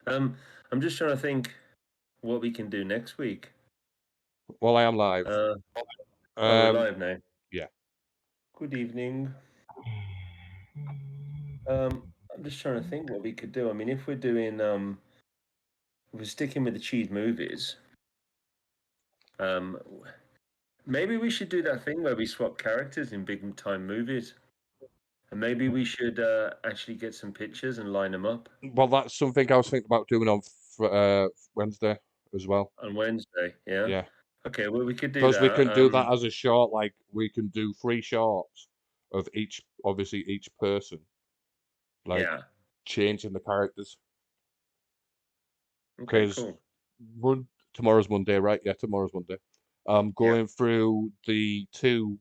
I'm just trying to think what we can do next week. Well, I am live. Uh, oh, we're Um, live now. yeah. Good evening. I'm just trying to think what we could do. I mean, if we're doing, if we're sticking with the cheese movies, um, maybe we should do that thing where we swap characters in big time movies, and maybe we should actually get some pictures and line them up Well, that's something I was thinking about doing on Wednesday as well. on Wednesday. Yeah. Yeah. Okay. Well, we could do Because we that. can do that as a short, like we can do 3 shorts of obviously each person, like Yeah. changing the characters. Okay. Because Cool. tomorrow's Monday, right? Yeah, tomorrow's Monday. I'm Yeah. going through the 2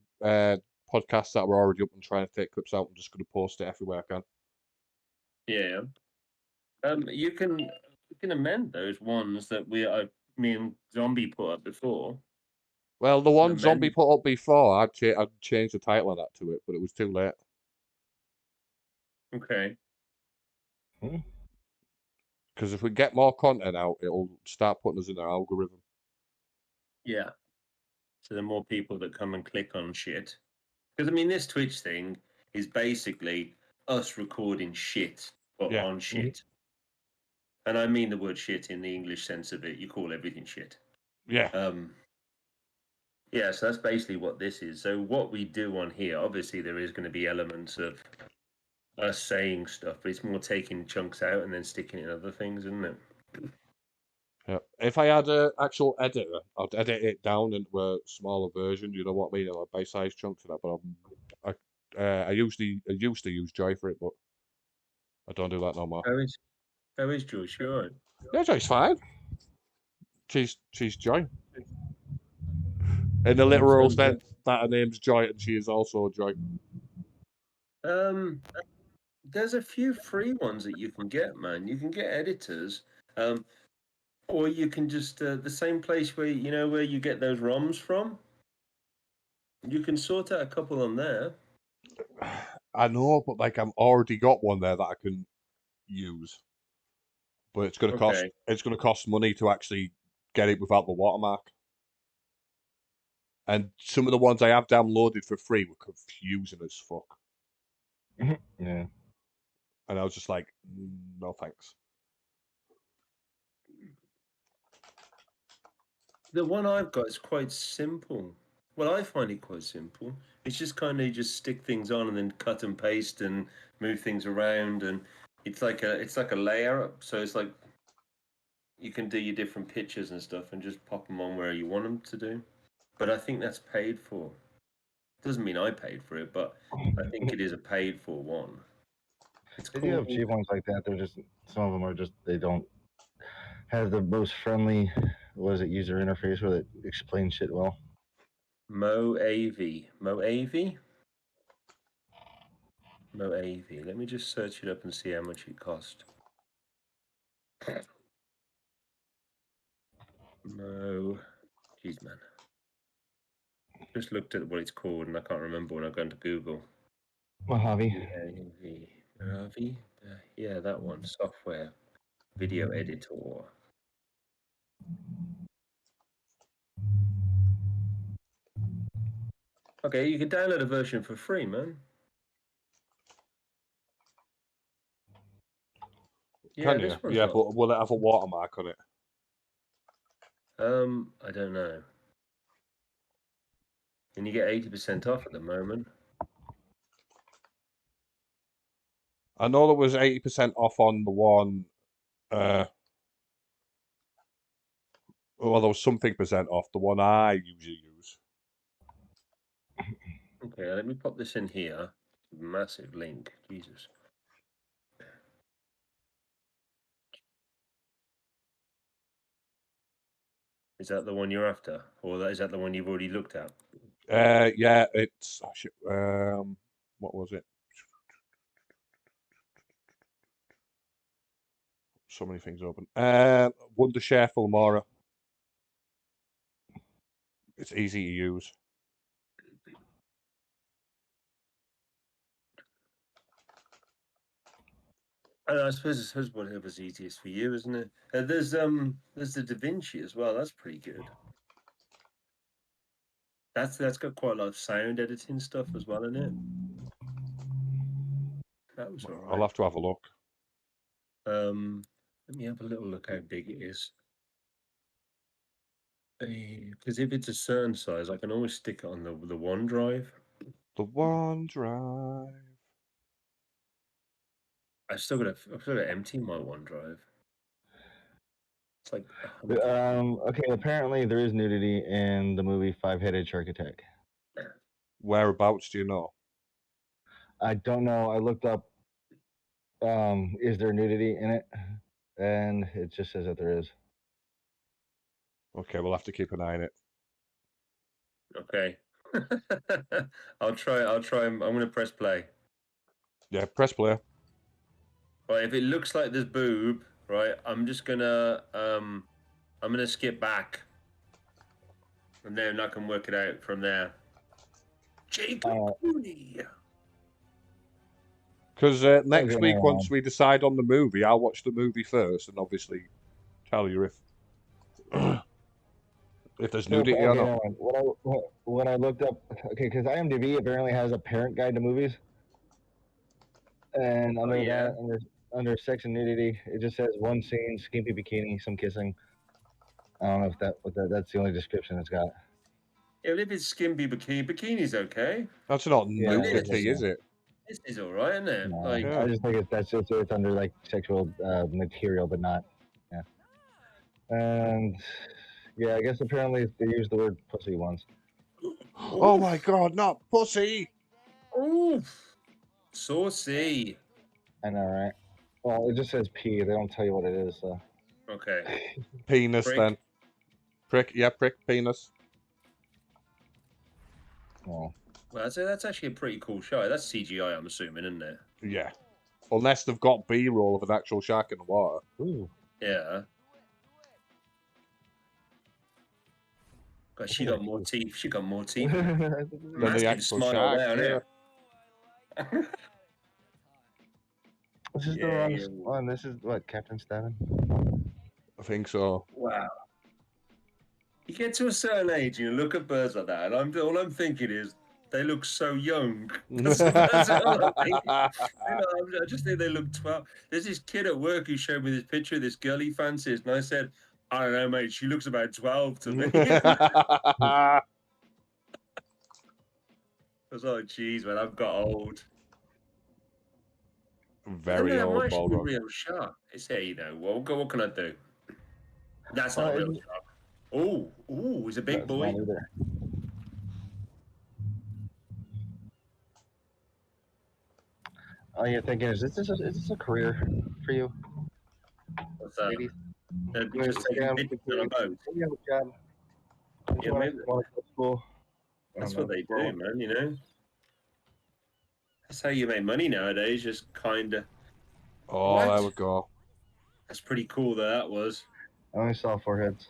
podcasts that were already up and trying to take clips out. I'm just going to post it everywhere I can. Yeah. You can amend those ones that me and Zombie put up before. Well, the Can one Zombie amend. put up before, I'd changed the title of that to it, but it was too late. Okay. Because if we get more content out, it'll start putting us in our algorithm. Yeah. So the more people that come and click on shit, because I mean, this Twitch thing is basically us recording shit, but Yeah. on shit, and I mean the word shit in the English sense of it. You call everything shit. Yeah. Um. Yeah. So that's basically what this is. So what we do on here, obviously, there is going to be elements of us saying stuff, but it's more taking chunks out and then sticking it in other things, isn't it? Yeah. If I had an actual editor, I'd edit it down into a smaller version. You know what I mean? Like bite-sized chunks of that. But I used to use Joy for it, but I don't do that no more. How is how is Joyce? You all right? Yeah, Joy's fine. She's Joy. In the literal Sounds good. sense that her name's Joy and she is also Joy. Um, there's a few free ones that you can get, man. You can get editors, um, or you can just the same place where where you get those ROMs from. You can sort out a couple on there. I know, but like I'm already got one there that I can use. But Okay. it's gonna cost money to actually get it without the watermark. And some of the ones I have downloaded for free were confusing as fuck. Yeah. And I was just like, no thanks. The one I've got is quite simple. Well, I find it quite simple. It's just kind of just stick things on and then cut and paste and move things around, and it's like a layer. So it's like you can do your different pictures and stuff and just pop them on where you want them to do. But I think that's paid for. Doesn't mean I paid for it, but I think it is a paid for one. It's They do have called. cheap ones like that. They're just some of them are just they don't have the most friendly user interface where it explains shit well. Moav. Moav? Moav. Let me just search it up and see how much it cost. Mo. Jeez, man. Just looked at what it's called and I can't remember when I go into Google. Mojave. Moav. Moav? Yeah, that one. Software. Video editor. Okay, you can download a version for free, man. Yeah, Can you? this one's Yeah, got. but will it have a watermark on it? I don't know. And you get 80% off at the moment. I know there was 80% off on the one. Well, there was something percent off the one I usually use. Okay, let me pop this in here. Massive link. Jesus. Is that the one you're after? Or is that the one you've already looked at? Yeah, it's what was it? So many things open. Wondershare Filmora. It's easy to use. I suppose whatever's easiest for you, isn't it? There's the Da Vinci as well. That's pretty good. That's got quite a lot of sound editing stuff as well in it. That was I'll alright. have to have a look. Let me have a little look how big it is. Because if it's a certain size, I can always stick it on the OneDrive. The OneDrive. I've still got to empty my OneDrive. It's like 100. Okay, apparently there is nudity in the movie Five-Headed Shark Attack. Whereabouts do you know? I don't know. I looked up. Is there nudity in it? And it just says that there is. Okay, we'll have to keep an eye on it. Okay. I'll try. I'm going to press play. Yeah, press play. Right, if it looks like there's boob, right, I'm gonna skip back, and then I can work it out from there. Jacob Cooney. Because next Okay, week, no. once we decide on the movie, I'll watch the movie first, and obviously tell you if there's nudity or not. No. When I looked up, okay, because IMDb apparently has a parent guide to movies, and under that, under sex and nudity, it just says one scene, skimpy bikini, some kissing. I don't know if that's the only description it's got. Yeah, but if it's skimpy bikini's okay. That's not Yeah, nudity, is it? This is all right, isn't it? No, Like, Yeah. I just think it's under like sexual material, but not. Yeah. And yeah, I guess apparently they use the word pussy once. Oh my god, not pussy! Oof. Saucy. I know, right? Well, it just says P. They don't tell you what it is. So. Okay. Penis, Prick. then. Prick, yeah, prick, penis. Well, That's actually a pretty cool shot. That's CGI, I'm assuming, isn't it? Yeah. Unless they've got B-roll of an actual shark in the water. ooh. Yeah. God, she got more teeth. She got more teeth. Than the Massive actual smile shark, down yeah. here. This is the wrong one. This is what, Captain Stabbin? I think so. Wow. You get to a certain age and you look at birds like that, and all I'm thinking is they look so young. That's all I'm thinking. I just think they look 12. There's this kid at work who showed me this picture of this girl he fancies, and I said, I don't know, mate. She looks about 12 to me. I was like, geez, man, I've got old. Very old, Might be a Balrog. real shark. It's here, you know. Well, what can I do? That's not a real shark. Oh, he's a big boy. Oh, you're thinking, is this a career for you? What's that? Ladies? Just taking pictures on a boat. You have a job. Yeah, maybe. Want to go to school. That's what they do, man, you know? That's how you make money nowadays, just kind of. Oh, What? there we go. That's pretty cool that was. I only saw foreheads.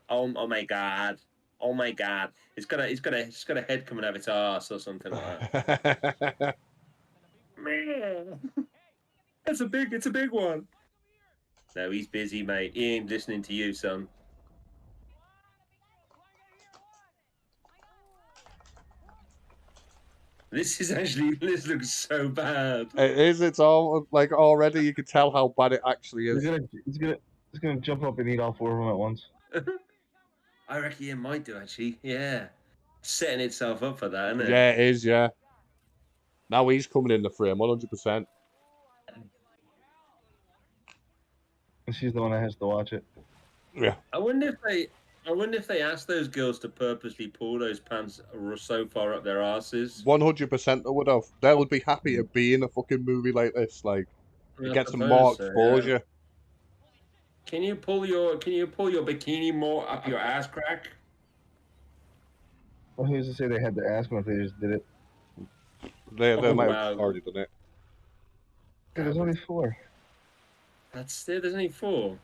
Oh my god. Oh my god. It's got a head coming out of its ass or something like that. Man. It's a big one. No, he's busy, mate. He ain't listening to you, son. This looks so bad. It is. It's all like already. You can tell how bad it actually is. He's gonna jump up and eat all four of them at once. I reckon it might do actually. Yeah, setting itself up for that, isn't it? Yeah, it is. Yeah. Now he's coming in the frame, 100%. She's the one that has to watch it. Yeah. I wonder if they asked those girls to purposely pull those pants so far up their asses. 100% they would have. They would be happy to be in a fucking movie like this. Like, it gets them more exposure. Yeah. Can you pull your bikini more up your ass crack? Well, who's to say they had to ask them if they just did it? They might have already done it. There's only 4. There's only 4.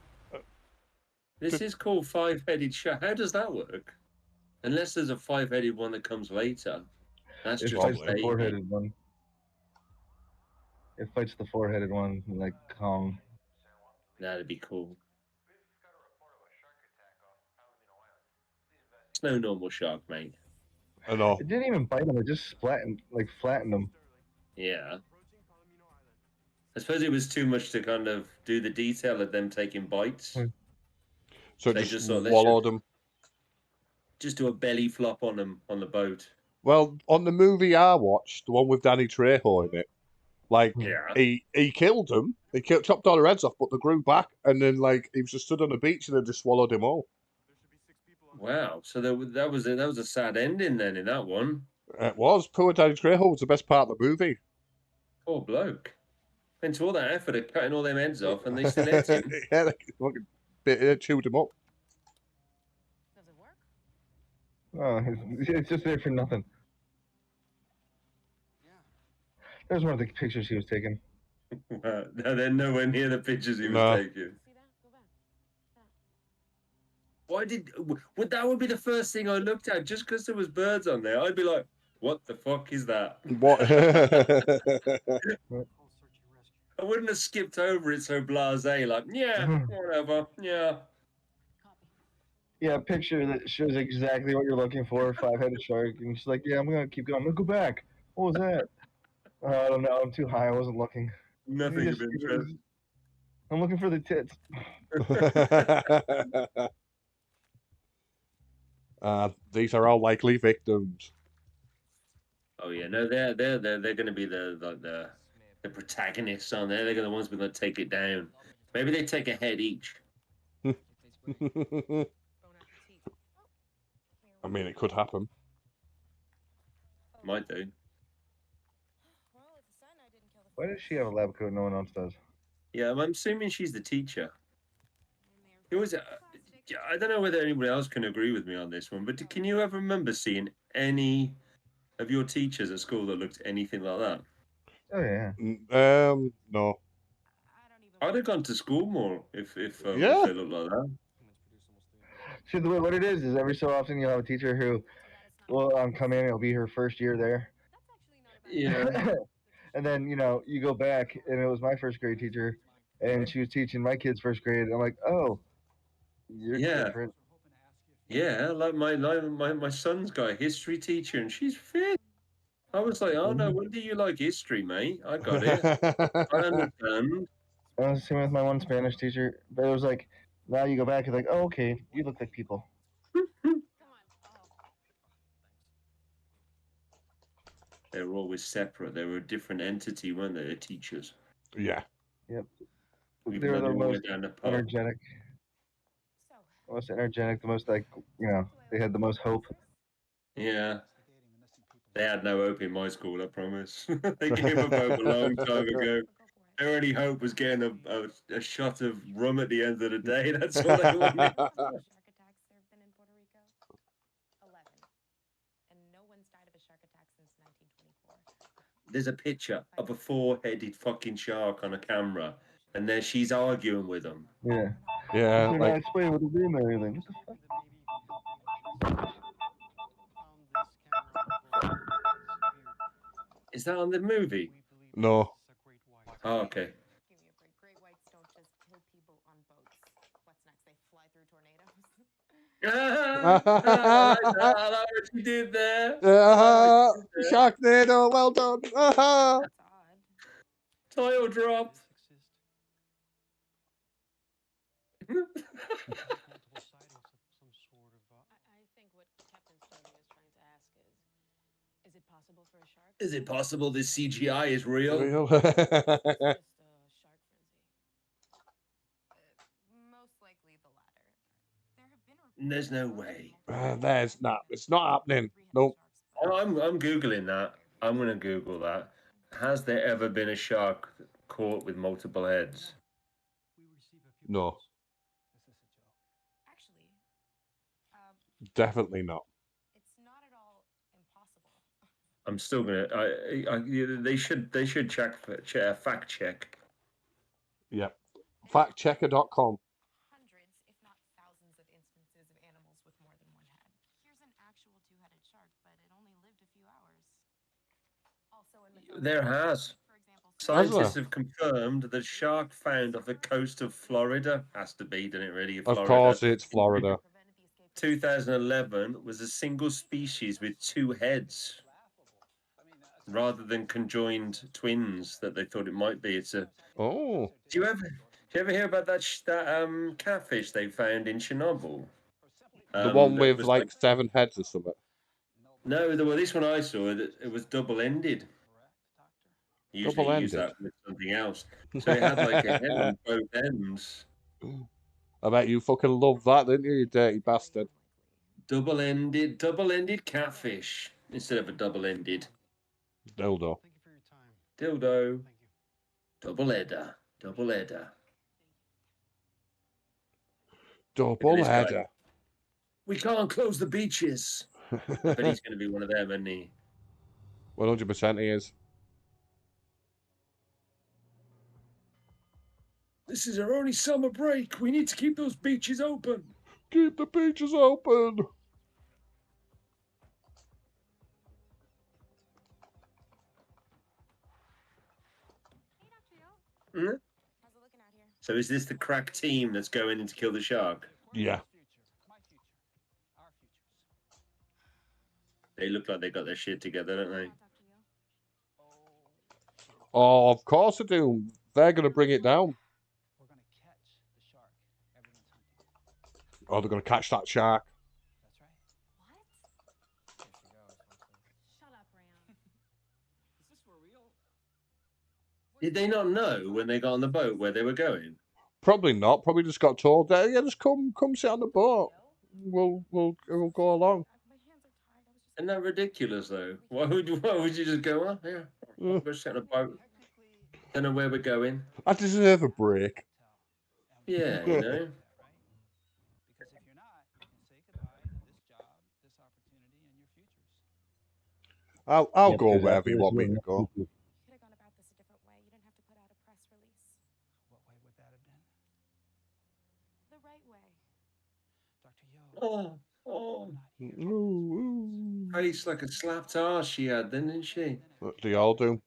This is called five-headed shark. How does that work? Unless there's a 5-headed one that comes later. That's just the 4-headed one. It fights the four-headed one like Kong. That'd be cool. It's no normal shark, mate. I know. It didn't even bite him. It just flattened him. Yeah. I suppose it was too much to kind of do the detail of them taking bites. So They it just thought swallowed them. Just do a belly flop on them on the boat. Well, on the movie I watched, the one with Danny Trejo in it, like Yeah. he killed them. He chopped all their heads off, but they grew back, and then like he was just stood on the beach and they just swallowed him all. Wow. So that was a sad ending then in that one. It was. Poor Danny Trejo was the best part of the movie. Poor bloke. Went to all that effort of cutting all them heads off, and they still ate him. Yeah, they fucking chewed him up. Does it work? Oh, it's just there for nothing. Yeah. There's one of the pictures he was taking. No, they're nowhere near the pictures he was No. taking. See that? Go back. Why that would be the first thing I looked at just because there was birds on there? I'd be like, what the fuck is that? What? I wouldn't have skipped over it so blasé, like, yeah, whatever, yeah. Yeah, a picture that shows exactly what you're looking for, five-headed shark, and she's like, yeah, I'm gonna keep going. I'm gonna go back. What was that? I don't know. I'm too high. I wasn't looking. Nothing of interest. I'm looking for the tits. These are all likely victims. Oh yeah, no, they're going to be the protagonists on there. They're the ones we're going to take it down. Maybe they take a head each. I mean, it could happen. Might do. Why does she have a lab coat? No one else does. Yeah, I'm assuming she's the teacher. It was. I don't know whether anybody else can agree with me on this one, but can you ever remember seeing any of your teachers at school that looked anything like that? Oh yeah. No. I'd have gone to school more if they Yeah. looked like that. See, what it is every so often you'll have a teacher who will come in. It'll be her first year there. Yeah. And then you go back, and it was my first grade teacher, and she was teaching my kids first grade. I'm like, oh, you're different. Yeah, like my son's got a history teacher, and she's fit. I was like, oh no, when do you like history, mate? I got it. I understand. I was the same with my one Spanish teacher, but it was like, now you go back, it's like, oh, okay, you look like people. They were always separate. They were a different entity, weren't they? The teachers. Yeah. Yep. Even They were though the all most went down the pub. energetic. The most energetic, the most they had the most hope. Yeah. They had no hope in my school, I promise. They gave up hope a long time ago. Their only hope was getting a shot of rum at the end of the day. That's all they wanted. Shark attacks there have been in Puerto Rico? 11. And no one's died of a shark attack since 1924. There's a picture of a four-headed fucking shark on a camera, and there she's arguing with him. Yeah. Yeah. They're Like, not explaining what they're doing or anything. What the fuck? Is that on the movie? no. Oh, okay. Give me a break. Great whites don't just kill people on boats. What's next? They fly through tornadoes? I like what you did there. Sharknado, well done. That's odd. Title drop. I think what Captain Sturdy is trying to ask is it possible for a shark? Is it possible this CGI is real? Just a shark frenzy. Most likely the latter. There have been reports There's no way. There's not. It's not happening. Nope. I'm googling that. I'm gonna Google that. Has there ever been a shark caught with multiple heads? No. Actually, Definitely not. it's not at all impossible. I'm still gonna. They should fact check. Yep. Factchecker.com. Hundreds, if not thousands, of instances of animals with more than one head. Here's an actual two-headed shark, but it only lived a few hours. Also, in There has. for example, Scientists have confirmed that shark found off the coast of Florida has to be, doesn't it? Really, Of Florida. course, it's Florida. 2011 was a single species with 2 heads, rather than conjoined twins that they thought it might be. It's a. Oh, Do you ever hear about that catfish they found in Chernobyl? the one That with was like 7 heads or something. No, well, this one I saw, it was double-ended. Usually you use Double-ended. that with something else. So it had like a head on both ends. I bet you fucking love that, didn't you dirty bastard? Double-ended catfish instead of a double-ended Dildo. dildo. Double-header. Double-header. Double This guy. header. We can't close the beaches. But he's going to be one of them, isn't he? 100% he is. This is our only summer break. We need to keep those beaches open. Keep the beaches open. Mm-hmm. How's it looking out here? So is this the crack team that's going in to kill the shark? Yeah. They look like they got their shit together, don't they? Oh, of course they do. They're going to bring it down. Oh, they're going to catch that shark. What? Shut up, Ram. Did they not know when they got on the boat where they were going? Probably not. Probably just got told that, yeah, just come sit on the boat. We'll go along. My hands are tied. I was just Isn't that ridiculous, though? Why would you just go, oh, yeah, I'll go sit on a boat. Don't know where we're going. I deserve a break. Yeah, you know. I'll go wherever you want me to go. You could have gone about this a different way. You didn't have to put out a press release. What way would that have been? The right way. Dr. Yo. Oh, Ooh, face like a slapped arse she had, didn't she? They all do. And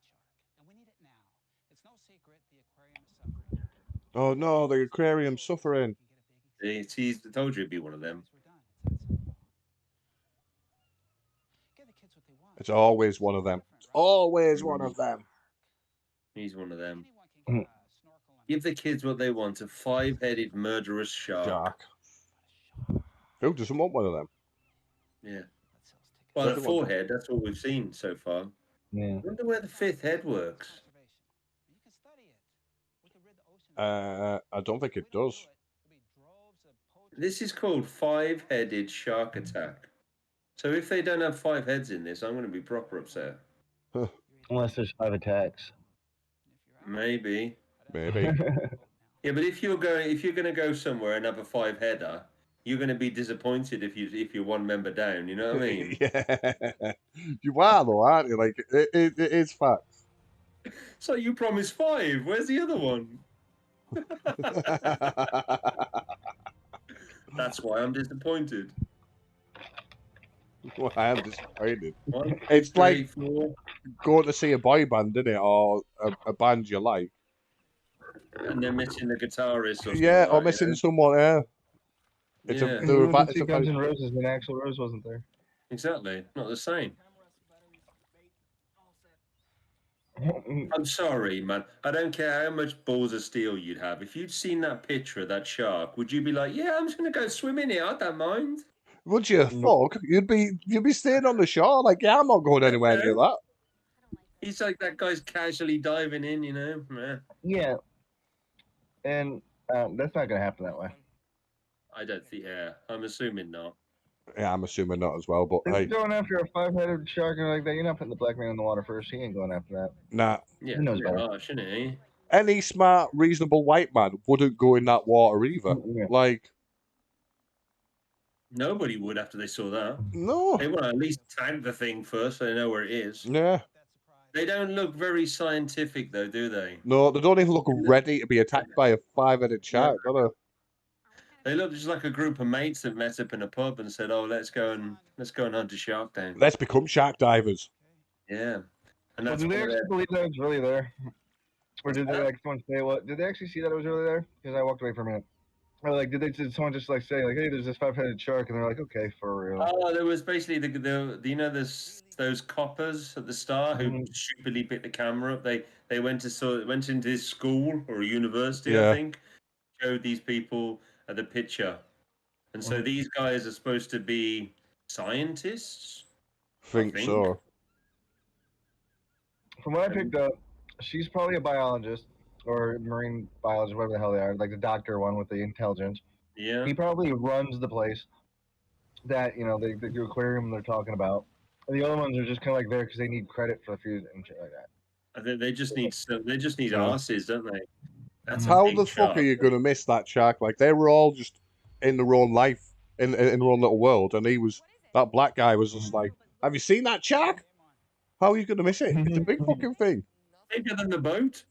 we need it now. It's no secret the aquarium is suffering. Oh no, the aquarium's suffering. I told you it'd be one of them. It's always one of them. It's always one of them. He's one of them. Give the kids what they want, a 5-headed murderous shark. Who doesn't want one of them? Yeah. Well, the 4-head, that's all we've seen so far. Yeah. I wonder where the 5th head works. I don't think it does. This is called 5-headed shark attack. So if they don't have 5 heads in this, I'm going to be proper upset. Unless there's 5 attacks. Maybe. Maybe. Yeah, but if you're going to go somewhere and have a 5-header, you're going to be disappointed if you're one member down. You know what I mean? Yeah. You are though, aren't you? Like it is facts. So you promised 5. Where's the other one? That's why I'm disappointed. Well, I am disappointed. 1, It's 3, like 4, going to see a boy band, isn't it, or a band you like? and they're missing the guitarist. Or something Yeah, or like that, missing you know? someone. Yeah. It's Yeah. a. We went to It's see a Guns N' Roses when Axl Rose wasn't there. Exactly. Not the same. I'm sorry, man. I don't care how much balls of steel you'd have. If you'd seen that picture of that shark, would you be like, yeah, I'm just going to go swim in here. I don't mind. Would you? Fuck. You'd be staying on the shore. Like, yeah, I'm not going anywhere near that. He's like, that guy's casually diving in, you know? Meh. Yeah. And that's not going to happen that way. I don't think, yeah. I'm assuming not. Yeah, I'm assuming not as well, but If hey. you're going after a 5-headed shark or like that, you're not putting the black man in the water first. He ain't going after that. Nah. Yeah, He knows pretty better. harsh, isn't he? Any smart, reasonable white man wouldn't go in that water either. Yeah. Like, Nobody would after they saw that. no. They want to at least tag the thing first so they know where it is. Yeah. They don't look very scientific, though, do they? No, they don't even look ready to be attacked by a 5-headed shark, do they? They look just like a group of mates that met up in a pub and said, "Oh, let's go and hunt a shark down." Let's become shark divers. Yeah, and Well, that's do they one of actually believe that it's really there? Or did they like someone say what? Did they actually see that it was really there? Because I walked away for a minute. Or like, did someone just like say like, hey, there's this 5-headed shark, and they're like, okay, for real. Oh, there was basically the you know those coppers at the start who Mhm. stupidly picked the camera up. They went into this school or a university, I Yeah. think, showed these people the picture, and so Mhm. these guys are supposed to be scientists. Think think. so. From what I picked up, she's probably a biologist or marine biologist, whatever the hell they are, like the doctor one with the intelligence. Yeah, He probably runs the place that the aquarium they're talking about. And the other ones are just kind of like there because they need credit for the food and shit like that. I think they just need Yeah. asses, don't they? That's a How big the fuck shark. are you gonna miss that shark? Like they were all just in their own life, in their own little world, and that black guy was just like, "Have you seen that shark? How are you gonna miss it? It's a big fucking thing." Bigger than the boat.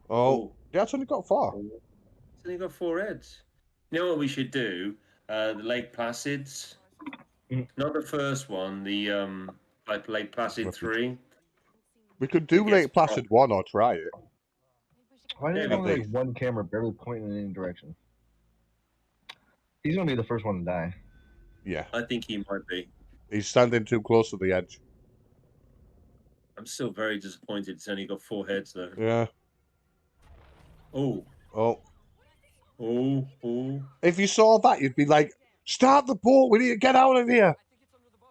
Oh, yeah, it's only got 4. It's only got 4 heads. You know what we should do? The Lake Placids. Not the first one. The like Lake Placid 3. We could It do gets Lake Placid 1 or try it. Why Yeah, did we only could. like one camera barely pointing in any direction? He's gonna be the first one to die. Yeah, I think he might be. he's standing too close to the edge. I'm still very disappointed. It's only got 4 heads though. Yeah. Oh, Oh. oh. If you saw that, you'd be like, "Start the boat! We need to get out of here!"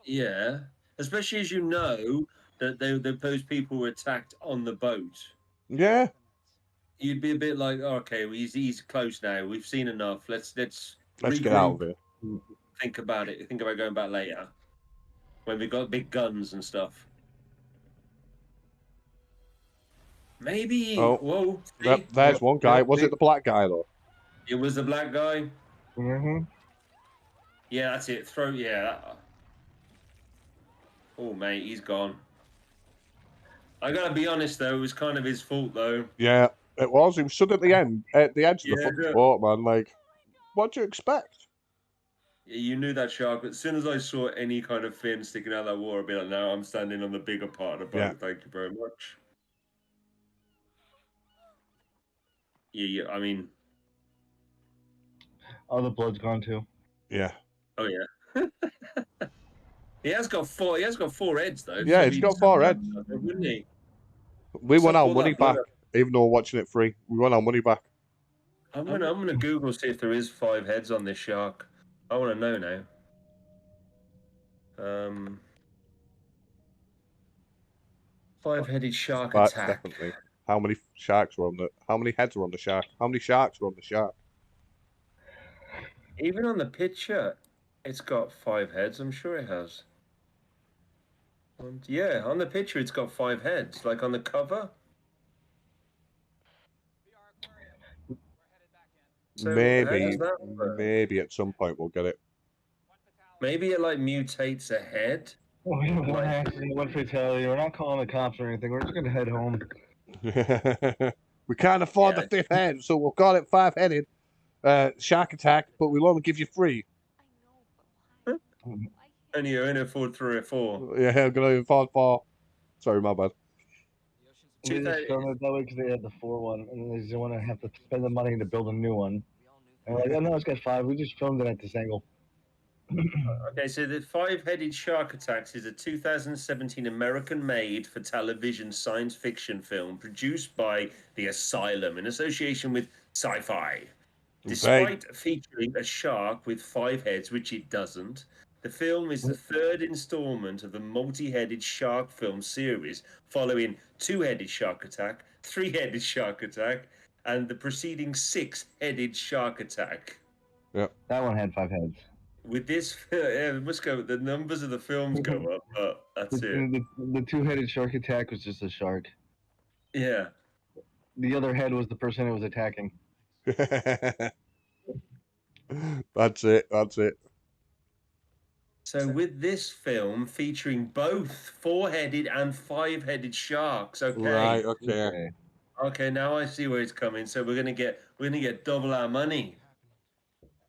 Yeah, especially as you know that those people were attacked on the boat. Yeah. You'd be a bit like, oh, okay, well, he's close now. We've seen enough. Let's Let's regroup. get out of here. Think about it. Think about going back later when we got big guns and stuff. Maybe. Oh. Whoa. Yep, there's one guy. Yep, Was it the black guy though? It was the black guy. Mm-hmm. Yeah, that's it. Yeah. Oh, mate, he's gone. I gotta be honest though, it was kind of his fault though. Yeah, it was. He was stood at the edge of the Yeah, fucking boat, man. Like, what do you expect? You knew that shark. As soon as I saw any kind of fin sticking out of that water, I'd be like, no, I'm standing on the bigger part of the boat. Yeah. Thank you very much. Yeah, I mean, Oh, the blood's gone too. Yeah. oh yeah. He has got 4 heads though. Yeah, so he's he'd got have 4 that, heads. wouldn't he? We won Suck our all money that blood back, up. even though we're watching it free. We won our money back. I'm gonna Google see if there is 5 heads on this shark. I want to know now. 5-headed shark That's attack. definitely. How many sharks were on the? How many heads were on the shark? How many sharks were on the shark? Even on the picture, it's got 5 heads. I'm sure it has. And yeah, on the picture, it's got 5 heads. Like on the cover. So how does that work? Maybe at some point we'll get it. Maybe it like mutates a head. One accident, one fatality. We're not calling the cops or anything. We're just gonna head home. We can't afford Yeah. the 5th head, so we'll call it 5-headed shark attack, but we'll only give you 3. And you only afford 3 or 4. Yeah, I'm gonna afford 4. Sorry, my bad. They just filmed it that way because they had the 4 one, and they just want to have to spend the money to build a new one. And like, oh no, it's got 5. We just filmed it at this angle. Okay, so the 5-headed shark attacks is a 2017 American-made for television science fiction film produced by the Asylum in association with Sci-Fi. Despite featuring a shark with 5 heads, which it doesn't, the film is the 3rd installment of the multi-headed shark film series, following 2-headed shark attack, 3-headed shark attack, and the preceding 6-headed shark attack. Yep. That one had 5 heads. With this, yeah, it must go. The numbers of the films go up, but that's it. The 2-headed shark attack was just a shark. Yeah. The other head was the person it was attacking. That's it. So with this film featuring both 4-headed and 5-headed sharks, okay. Right, okay. Okay, now I see where it's coming. So we're gonna get double our money.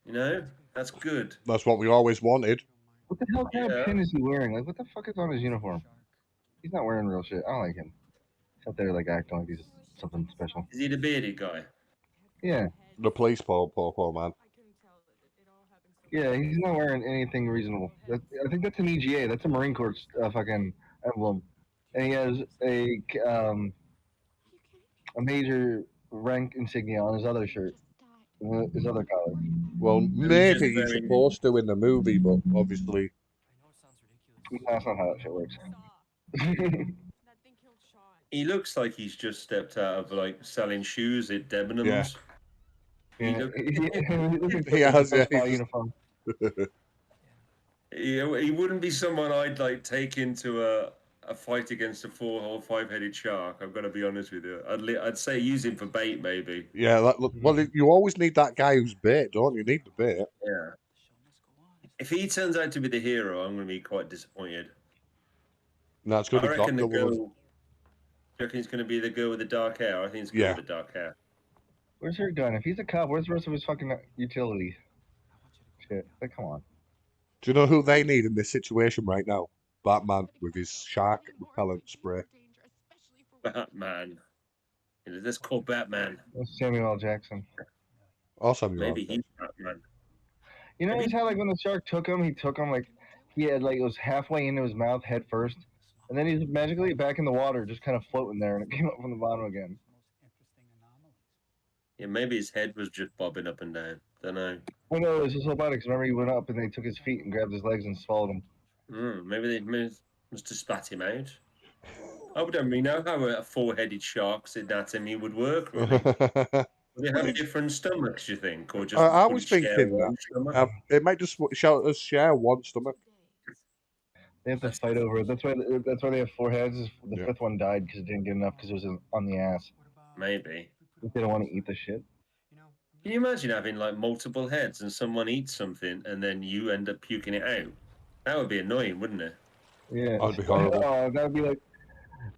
You know? That's good. That's what we always wanted. What the hell kind of pin is he wearing? Like, what the fuck is on his uniform? He's not wearing real shit. I don't like him. He's out there like acting like he's something special. Is he the bearded guy? Yeah. The police poor man. Yeah, he's not wearing anything reasonable. I think that's an EGA. That's a Marine Corps fucking emblem, and he has a major rank insignia on his other shirt, his other collar. Well, So he's just maybe he's very. supposed to in the movie, but obviously, That's not how that shit works. He looks like he's just stepped out of like selling shoes at Debenhams. He Yeah, look. he has. Yeah, spy he's uniform. He wouldn't be someone I'd like take into a fight against a 4 or 5-headed shark. I've got to be honest with you. I'd say use him for bait, maybe. yeah. Well, you always need that guy who's bait, don't you? Need the bait. Yeah. If he turns out to be the hero, I'm going to be quite disappointed. No, it's I going to be reckon the Doctor girl. Woman. Do you reckon it's going to be the girl with the dark hair? I think it's the girl with the dark hair. Where's her gun? If he's a cop, where's the rest of his fucking utility? Shit, like come on. Do you know who they need in this situation right now? Batman with his shark repellent spray. Batman. Let's call Batman. That's Samuel L. Jackson. Or Samuel L. Maybe Jackson. he's Batman. You notice how like when the shark took him, like he had like it was halfway into his mouth head first, and then he's magically back in the water, just kind of floating there, and it came up from the bottom again. Yeah, maybe his head was just bobbing up and down. Don't know. I know it's just robotics. Remember, he went up and they took his feet and grabbed his legs and swallowed him. Maybe they must have spat him out. I don't really know how a 4-headed shark's anatomy would work, really. Do they have different stomachs, you think? Or just I would was it share thinking one stomach? it might just share one stomach. They have to fight over it. That's why they have 4 heads. The Yeah. 5th one died because it didn't get enough because it was on the ass. Maybe. They don't want to eat the shit. Can you imagine having like multiple heads and someone eats something and then you end up puking it out? That would be annoying, wouldn't it? Yeah. That'd be horrible. Oh, that would be like,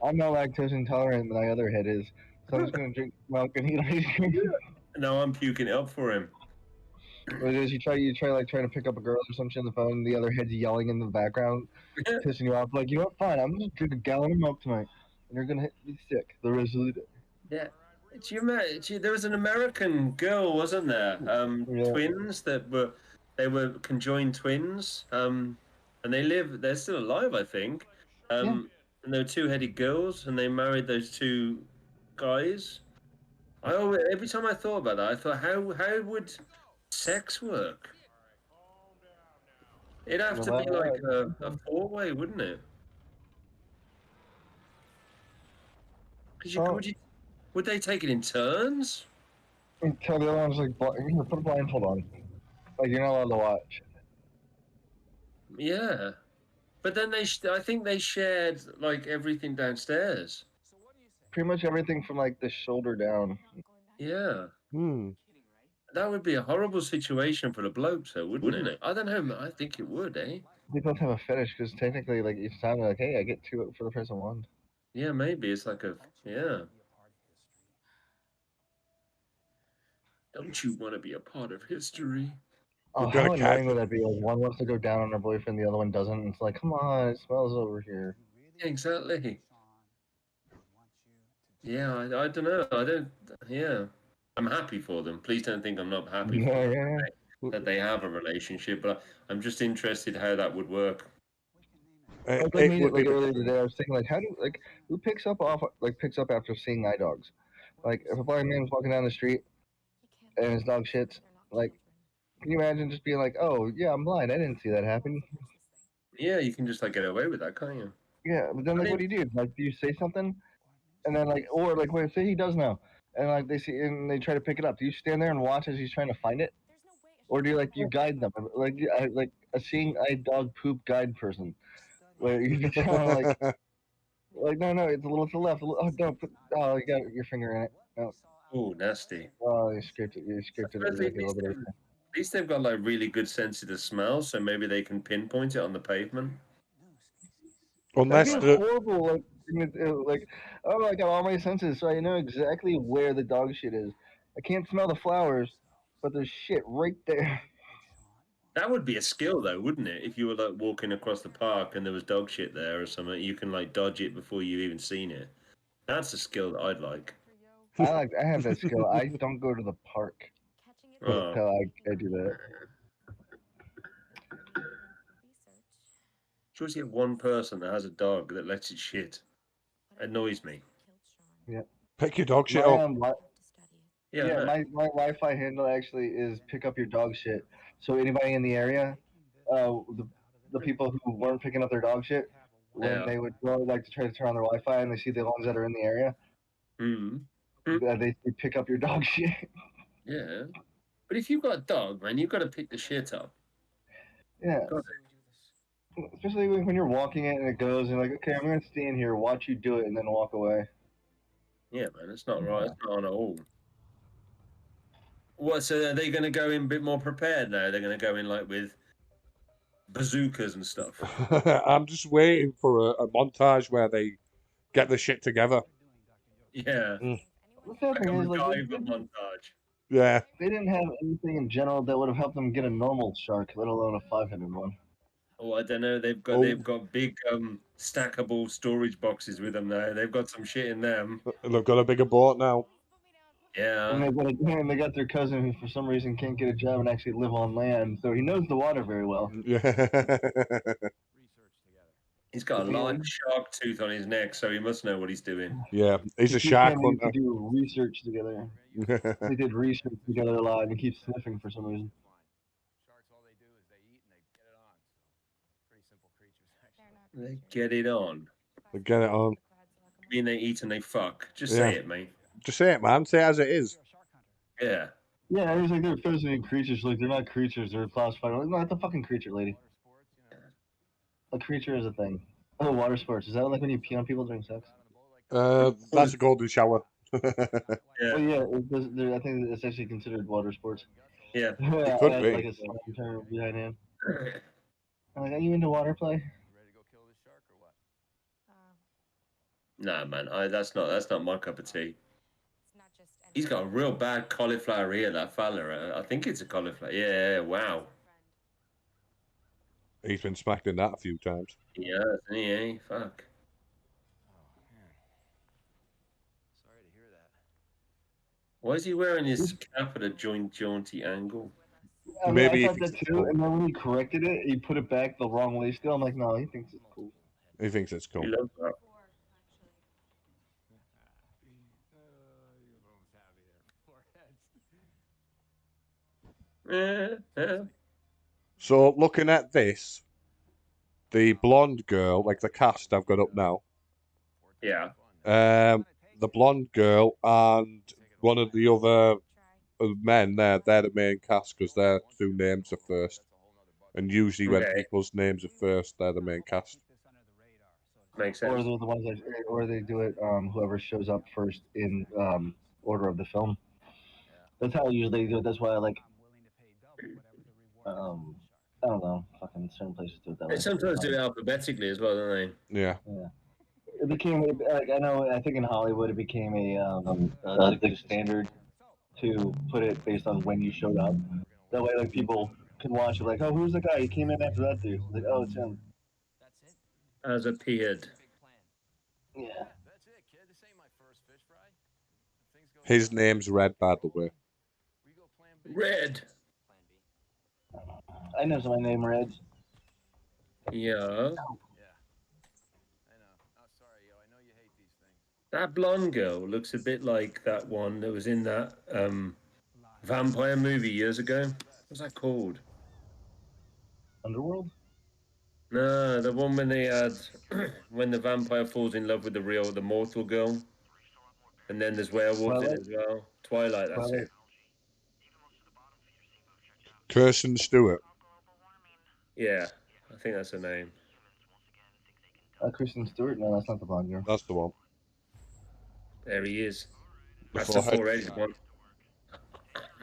I'm not lactose intolerant, my other head is. So I'm just going to drink milk and eat ice cream. No, I'm puking it up for him. What it is, you try like trying to pick up a girl or some shit on the phone, and the other head's yelling in the background, pissing you off. Like, you know what? Fine, I'm just drink a gallon of milk tonight, and you're gonna be sick the rest of the day. Yeah. Do you remember? There was an American girl, wasn't there? Yeah. Twins they were conjoined twins. And they're still alive, I think. And they were 2-headed girls, and they married those 2 guys. Every time I thought about that, I thought, how would sex work? It'd have to be like a 4-way, wouldn't it? Because would they take it in turns? And tell the other one's like, here, put a blindfold on. Like, you're not allowed to watch. Yeah, but then I think they shared like everything downstairs. Pretty much everything from like the shoulder down. Yeah. Hmm. That would be a horrible situation for the blokes, though, wouldn't it? I don't know. I think it would, eh? They both have a fetish because technically, like each time, they're like, hey, I get 2 for the price of 1. Yeah, maybe it's like yeah. Don't you want to be a part of history? Oh, We've got how a cat. annoying would that be? Like, one wants to go down on her boyfriend, the other one doesn't. And it's like, come on, it smells over here. Exactly. Yeah, I don't know. I don't. Yeah, I'm happy for them. Please don't think I'm not happy for them that they have a relationship. But I'm just interested how that would work. Like earlier today, I was thinking, like, who picks up after seeing eye dogs? Like, if a blind man's walking down the street and his dog shits, like, can you imagine just being like, oh yeah, I'm blind, I didn't see that happen. Yeah, you can just like get away with that, can't you? Yeah, but then like, what do you do? Like, do you say something, and then like, or like, wait, say he does know, and like they see and they try to pick it up. Do you stand there and watch as he's trying to find it, or do you guide them? Like a seeing eye dog poop guide person, where you just kind of like, no, it's a little to the left. Oh, don't put. Oh, you got your finger in it. No. Oh, nasty. Oh, you scraped it. You scraped it. Like a little bit. At least they've got like really good sense of the smell, so maybe they can pinpoint it on the pavement. Unless That'd be horrible. Like, oh, I got all my senses, so I know exactly where the dog shit is. I can't smell the flowers, but there's shit right there. That would be a skill, though, wouldn't it? If you were like walking across the park and there was dog shit there or something, you can like dodge it before you've even seen it. That's a skill that I'd like. I have that skill. I don't go to the park Oh. until I do that. Just get one person that has a dog that lets it shit. Annoys me. Yeah. Pick your dog shit My up. Yeah, I yeah, know. my Wi-Fi handle actually is pick up your dog shit. So anybody in the area, the people who weren't picking up their dog shit, when Yeah. they would go like to try to turn on their Wi-Fi and they see the ones that are in the area, Mm. they pick up your dog shit. Yeah. But if you've got a dog, man, you've got to pick the shit up. Yeah. Got Especially when you're walking it and it goes and you're like, okay, I'm gonna stand here, watch you do it, and then walk away. Yeah, man, it's not right. It's not on at all. What? So are they going to go in a bit more prepared now? They're going to go in like with bazookas and stuff. I'm just waiting for a montage where they get the shit together. Yeah. Mm. The sad Like a thing is, like, MacGyver montage. Yeah. they didn't have anything in general that would have helped them get a normal shark, let alone a 5-headed one. Oh, I don't know. They've Oh. got big stackable storage boxes with them now. They've got some shit in them. And they've got a bigger boat now. And Yeah. they got their cousin who, for some reason, can't get a job and actually live on land, so he knows the water very well. Yeah. He's got a Yeah. large shark tooth on his neck, so he must know what he's doing. Yeah. He's a He keeps shark saying they need hunter. to do research together. They did research together a lot, and he keeps sniffing for some reason. Sharks, all they do is they eat and they get it on. So pretty simple creatures, actually. They get it on. They get it on. I mean, they eat and they fuck. Just Yeah. say it, mate. Just say it, man. Say it as it is. Yeah. Yeah, he's like, they're fascinating creatures. Like, they're not creatures, they're classified. Like, no, it's a fucking creature, lady. A creature is a thing. Oh, water sports. Is that like when you pee on people during sex? That's a golden shower. Yeah. Oh, yeah, I think it's actually considered water sports. Yeah. Yeah, could I had be. like a slam term behind him. I'm like, are you into water play? Ready to go kill this shark or what? Nah, man. That's not my cup of tea. He's got a real bad cauliflower ear, that fella. I think it's a cauliflower. Yeah, wow. He's been smacked in that a few times. Yeah, yeah, fuck. Oh, man. Sorry to hear that. Why is he wearing his cap at a jaunty angle? I mean, Maybe he I thought thinks that it's too, cool. and then when he corrected it, he put it back the wrong way still. I'm like, no, he thinks it's cool. He thinks it's cool. He loves that. You're almost happy there. Foreheads. Yeah. So looking at this, the blonde girl, like the cast I've got up now, Yeah. the blonde girl and one of the other men there, they're the main cast because their two names are first. And usually when Okay. people's names are first, they're the main cast. Makes Or sense. they're the ones that, or they do it. Whoever shows up first in order of the film. That's how usually they do it. That's why I like. I don't know. Fucking certain places do it that way. They sometimes do it alphabetically as well, don't Yeah. It became like, I know. I think in Hollywood it became a standard to put it based on when you showed up. That way, like people can watch it. Like, oh, who's the guy? He came in after that dude. Like, oh, it's him. they? As appeared. Yeah. That's it, kid. This ain't my first fish fry. Things go His name's Red, by the way. We go plan B. Red. I know some name Reds. Yeah. Yeah. I know. Oh, sorry, yo. I know you hate these things. That blonde girl looks a bit like that one that was in that vampire movie years ago. What's that called? Underworld. No, the one when they had when the vampire falls in love with the mortal girl, and then there's werewolves in it as well. Twilight, that's Twilight. it. Kirsten Stewart. Yeah, I think that's her name. Kristen Stewart. No, that's not the blonde girl. That's the one. There he is. The That's the forehead four-headed shark. one.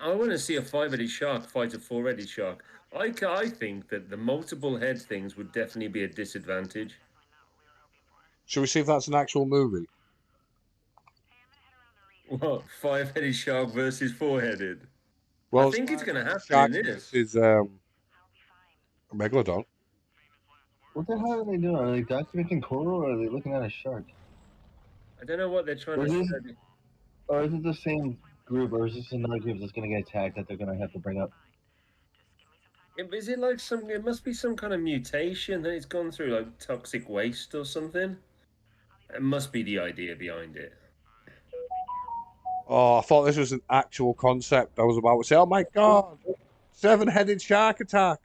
I want to see a five-headed shark fight a four-headed shark. I think that the multiple head things would definitely be a disadvantage. Should we see if that's an actual movie? What? Five-headed shark versus four-headed? Well, I think it's going to happen in shark this. versus Megalodon. What the hell are they doing? Are they documenting coral or are they looking at a shark? I don't know what they're trying Or to is, study. or is it the same group, or is this another group that's going to get attacked that they're going to have to bring up? Is it like some? It must be some kind of mutation that it's gone through, like toxic waste or something. It must be the idea behind it. Oh, I thought this was an actual concept. I was about to say, oh my god, 7-headed shark attack.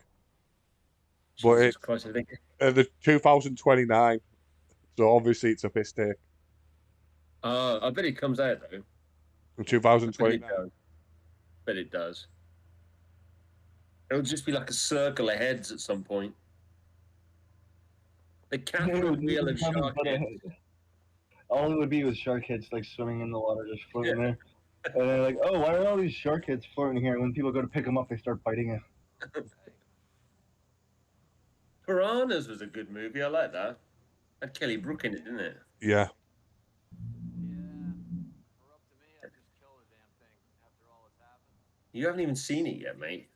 But Jesus it's Christ! I think the 2029, so obviously it's a piss take. I bet it comes out though. In I bet it 2029. does. Bet it does. It'll just be like a circle of heads at some point. The Catherine Wheel of shark heads. All it would be was shark heads like swimming in the water, just floating there. And they're like, oh, why are all these shark heads floating here? And when people go to pick them up, they start biting it. Piranhas was a good movie. I like that. Had Kelly Brook in it, didn't it? Yeah. Yeah. Or up to me, I'd just kill the damn thing after all that's happened. You haven't even seen it yet, mate.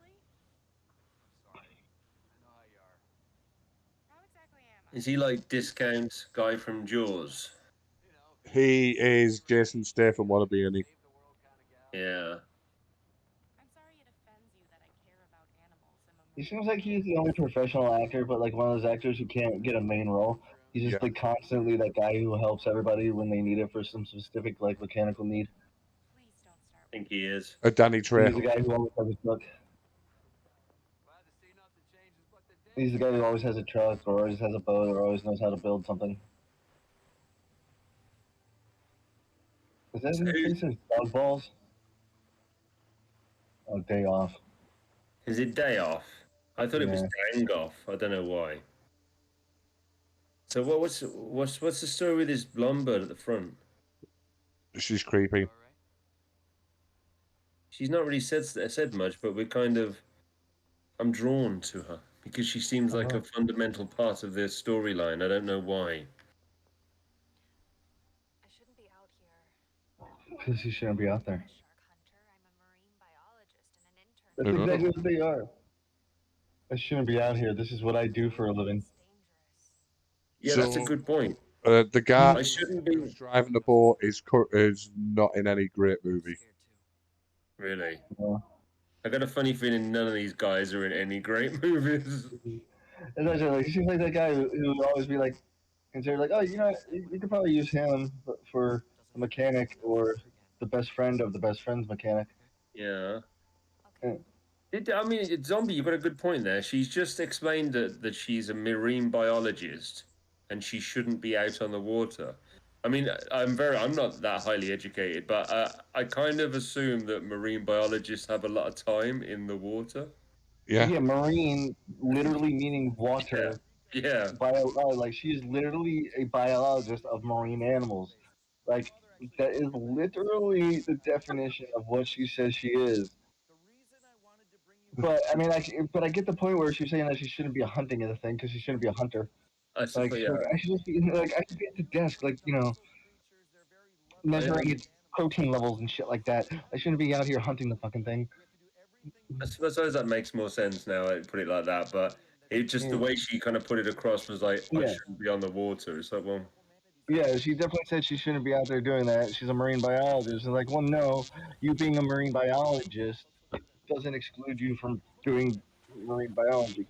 I'm sorry. I know how you are. How exactly am I? Is he like discount guy from Jaws? You know, He is Jason Statham wannabe, and he. save the world kind of gal. Yeah. I'm sorry it offends you that I care about animals. He seems like he's the only professional actor, but like one of those actors who can't get a main role. He's just Yeah. like constantly that guy who helps everybody when they need it for some specific like mechanical need. Please don't start. I think he is. Danny He's the Trejo. guy who always has a truck. Glad to see nothing changes but the day. He's the guy who always has a truck or always has a boat or always knows how to build something. Is that So his face as dog balls? Oh, day off. is it Day Off? I thought it was Yeah. Dang Off. I don't know why. So what's the story with this blonde bird at the front? She's creepy. All right. She's not really said much, but I'm drawn to her because she seems like a fundamental part of their storyline. I don't know why. I shouldn't be out here. Because he shouldn't be out there. I'm a shark hunter. I'm a marine biologist and an intern. That's exactly what they are. I shouldn't be out here. This is what I do for a living. It's dangerous. Yeah, that's a So- good point. The guy I shouldn't be who's driving the boat is not in any great movie. Scared too. really. Yeah. I got a funny feeling none of these guys are in any great movies. And that's like, he seems like that guy who would always be like, consider like, oh, you know, you could probably use him for a mechanic or the best friend of the best friend's mechanic. Yeah. Yeah. Zombie, you've got a good point there. She's just explained that she's a marine biologist and she shouldn't be out on the water. I mean, I'm not that highly educated, but I kind of assume that marine biologists have a lot of time in the water. Yeah. Yeah, marine, literally meaning water. Yeah. Like she's literally a biologist of marine animals. Like that is literally the definition of what she says she is. The reason I wanted to bring you But I mean, but I get the point where she's saying that she shouldn't be a hunting as a thing because she shouldn't be a hunter. I Like, suppose, yeah. I should just be like I should be at the desk, like you know, creatures, they're very loving. measuring its protein levels and shit like that. I shouldn't be out here hunting the fucking thing. We have to do everything I suppose that makes more sense now. I put it like that, but it just the Yeah. way she kind of put it across was like, I Yeah. shouldn't be on the water. It's like, well, Yeah, she definitely said she shouldn't be out there doing that. She's a marine biologist. And like, well, no, you being a marine biologist doesn't exclude you from doing marine biology.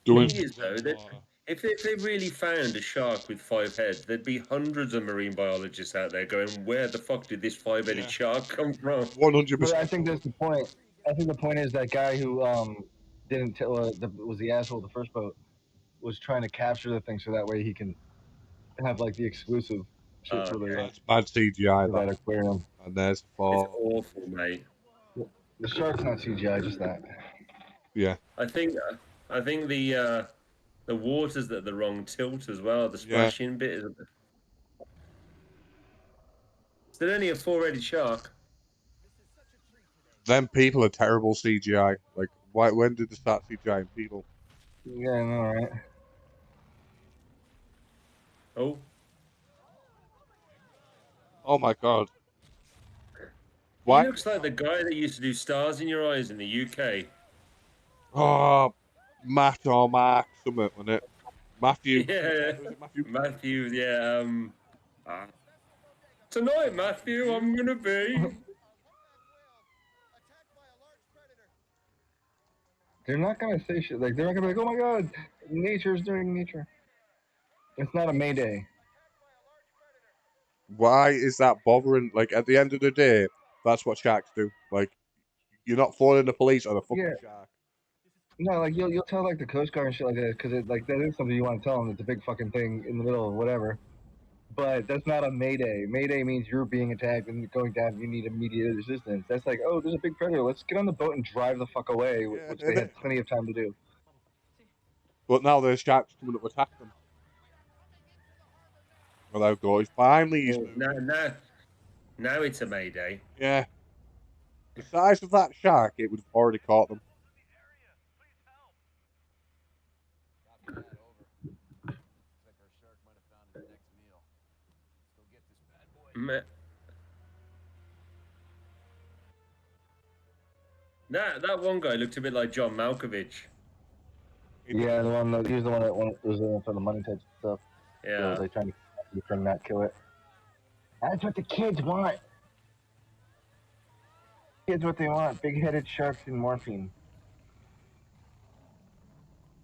Doing thing is things on though the that water. if they really found a shark with 5 heads, there'd be hundreds of marine biologists out there going, "Where the fuck did this 5-headed Yeah. shark come from?" 100%. But I think that's the point. I think the point is that guy who didn't tell was the asshole of the first boat was trying to capture the thing so that way he can have like the exclusive shit for Okay. That's bad CGI. that That. aquarium. And there's It's for awful, mate. The shark's not CGI, just that. yeah. I think the water's at the wrong tilt as well. The Yeah. splashing bit is. Is there only a 4-headed shark? Them people are terrible CGI. Like, why? When did they start CGI people? Yeah, I know, right? Oh, Oh my god. he Why? looks like the guy that used to do Stars in Your Eyes in the UK. Oh, Matt or Mark, something on it. Matthew. Yeah, Was it Matthew? Matthew. Yeah. Tonight, Matthew, I'm gonna be. They're not gonna say shit like they're not gonna be like, oh my god, nature's doing nature. It's not a Mayday. Why is that bothering? Like, at the end of the day, that's what sharks do. Like, you're not phoning the police on a fucking Yeah. shark. No, like you'll tell like the Coast Guard and shit like that because it like that is something you want to tell them. It's a big fucking thing in the middle of whatever. But that's not a Mayday. Mayday means you're being attacked and going down. You need immediate assistance. That's like, oh, there's a big predator. Let's get on the boat and drive the fuck away, Yeah, which they had plenty of time to do. But now there's sharks coming up to attack them. Hello, guys. Finally, he's moving. Now it's a Mayday. Yeah. The size of that shark, it would have already caught them. Copy that, over. Looks like our shark might have found his next meal. Let's go get this bad boy. That one guy looked a bit like John Malkovich. Yeah, the one that he was the one that was in for the money type stuff. Yeah. So they trying to not kill it. That's what the kids want. Kids what they want: big-headed sharks and morphine.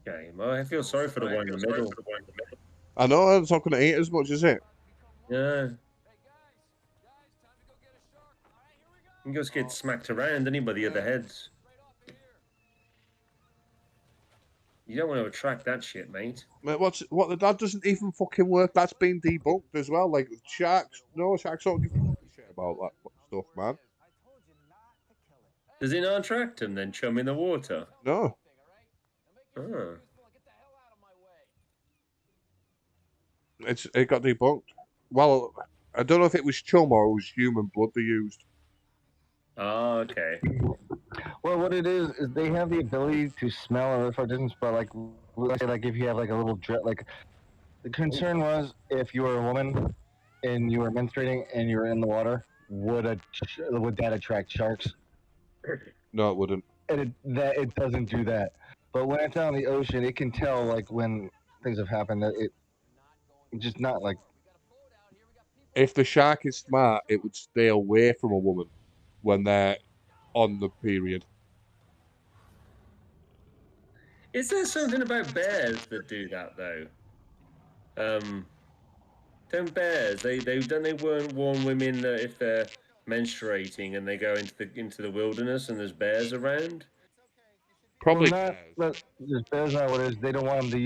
Okay, well, I feel sorry for the one in the middle. I know it's not going to eat as much, is it? Yeah. Hey, guys, time to go get a shark. All right, here we go. He just gets smacked around, doesn't he, by the other heads? Right off the pier. You don't want to attract that shit, mate. Mate, that doesn't even fucking work. That's been debunked as well. Like, sharks don't give a fucking shit about that stuff, man. Does it not attract him then, chum in the water? No. Oh. It got debunked. Well, I don't know if it was chum or it was human blood they used. Oh, okay. Well, what it is they have the ability to smell other far distance, but like, let's say, like if you have like a little drip, like the concern was if you were a woman and you were menstruating and you were in the water, would that attract sharks? No, it wouldn't. And it doesn't do that. But when it's out in the ocean, it can tell like when things have happened that it just not like. If the shark is smart, it would stay away from a woman when they're on the period. Is there something about bears that do that though? Don't bears they warn women that if they're menstruating and they go into the wilderness and there's bears around? Probably. Well, that's not what it is. They don't want them to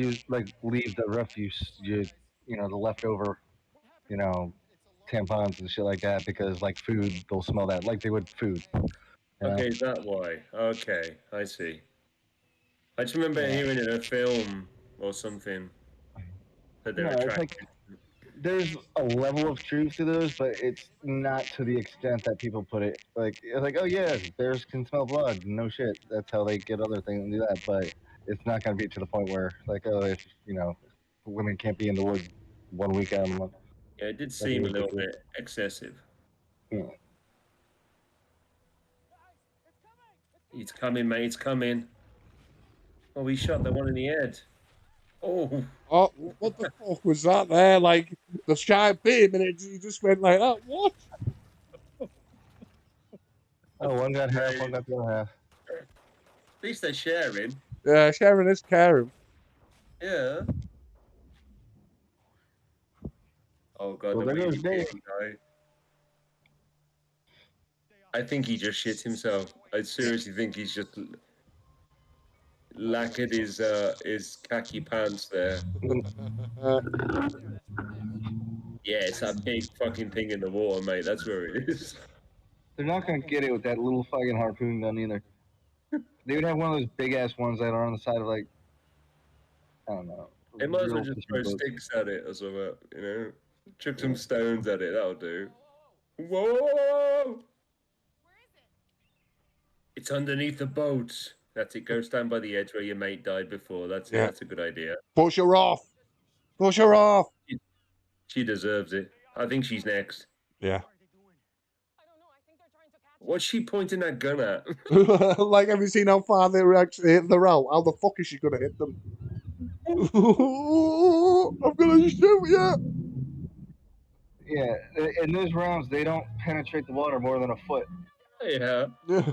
leave the refuse, the leftover, tampons and shit like that because like food, they'll smell that like they would food. Okay, is that why? Okay, I see. I just remember hearing in a film or something that they're attracted. There's a level of truth to those, but it's not to the extent that people put it. Like, it's like, oh yeah, bears can smell blood. No shit, that's how they get other things and do that. But it's not gonna be to the point where, like, oh, if women can't be in the woods 1 week out of the month. Yeah, it did seem a little bit excessive. Yeah. It's coming, mate. It's coming. Oh, he shot the one in the head. Oh. Oh, what the fuck was that there? Like, the shark bit him and he just went like that. What? Oh, one got half, one got the other half. At least they're sharing. Yeah, sharing is caring. Yeah. Oh, God. Well, there goes Dave. I think he just shit himself. I seriously think he's just lacquered his khaki pants there. Yeah, it's that big fucking thing in the water, mate. That's where it is. They're not gonna get it with that little fucking harpoon gun either. They would have one of those big ass ones that are on the side of like, I don't know. They might as well just throw sticks at it or something, Chuck some stones at it, that'll do. Whoa! It's underneath the boat. That's it. Go stand by the edge where your mate died before. That's it. That's a good idea. Push her off. Push her off. She deserves it. I think she's next. Yeah. What's she pointing that gun at? Like, have you seen how far they were actually hitting the route? How the fuck is she gonna hit them? I'm gonna shoot you. Yeah, in those rounds, they don't penetrate the water more than a foot. Yeah. Yeah.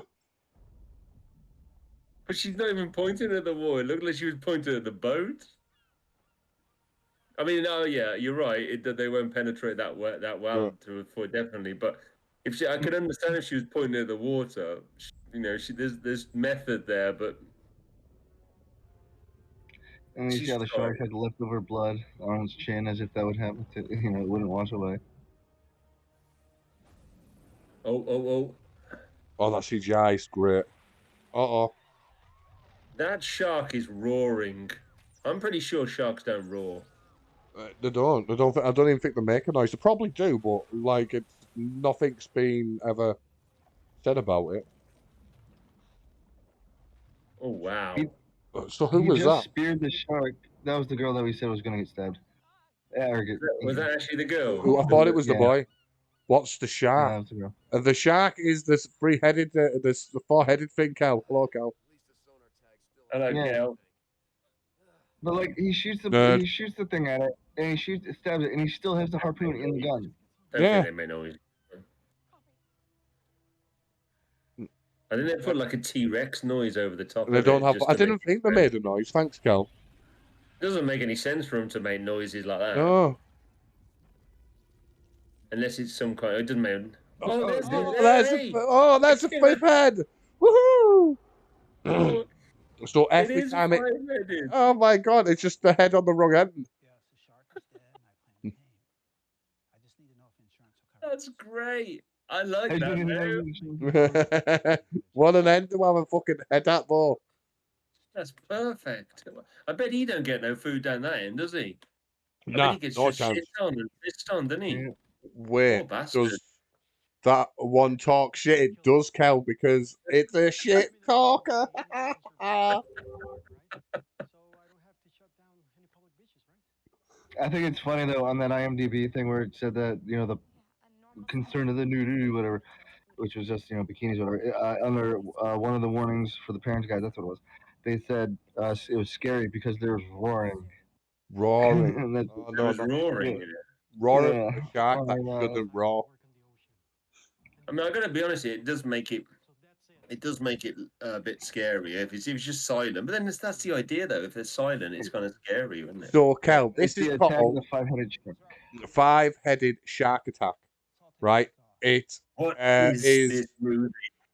But she's not even pointing at the wall. It looked like she was pointing at the boat. I mean, oh yeah, you're right. That they won't penetrate that well to a foot, definitely. But if she, I could understand if she was pointing at the water. You know, there's method there, but And you see she's how the shark had leftover blood on its chin, as if that would happen to it wouldn't wash away. Oh! Oh, that CGI is great. Uh-oh. That shark is roaring. I'm pretty sure sharks don't roar. They don't. They don't. I don't even think they make a noise. They probably do, but like, it's nothing's been ever said about it. Oh wow! So who He was just that? speared the shark. That was the girl that we said was going to get stabbed. Was that actually the girl? I thought it was the Yeah. boy. What's the That shark? was the girl. The shark is this three-headed, the four-headed thing, Cal. Hello, Cal. At least the sonar tag's still Hello, Yeah. Gal. But like he shoots the thing at it, and stabs it, and he still has the harpoon in the gun. Don't Yeah. think they made noise. I think they put like a T-Rex noise over the top They of don't it. have. Just I to make didn't it think they sense. made a noise. Thanks, Cal. Doesn't make any sense for them to make noises like that. No. Unless it's some kind. It doesn't make. Oh, there's that's a fifth head. Woohoo! Oh, So it every is time it. five-headed. Oh my god! It's just the head on the wrong end. Yes, the shark is dead, and I plan to pay him. I just need enough insurance to cover. That's great. I like that. Man. What an end to have a fucking head at, though. That's perfect. I bet he don't get no food down that end, does he? I bet Nah, he gets no just chance. shit on and pissed on, doesn't he? Yeah. Wait, Poor bastard. does that one talk shit? It does count because it's a shit talker. I think it's funny though on that IMDb thing where it said that the concern of the nudity, whatever, which was just bikinis, whatever. Under one of the warnings for the parents guide, that's what it was. They said it was scary because there was roaring. Roaring. And that's, Oh, It no, was no. roaring. Yeah. Roaring Yeah. at a shark Oh that my God. shouldn't roar. I mean, I gotta be honest. It does make it. It does make it a bit scary if it's just silent. But then that's the idea, though. If they're silent, it's kind of scary, isn't it? So, Kel, this It's the is attack of called the five-headed shark. Five-Headed Shark Attack, right? It What is this movie?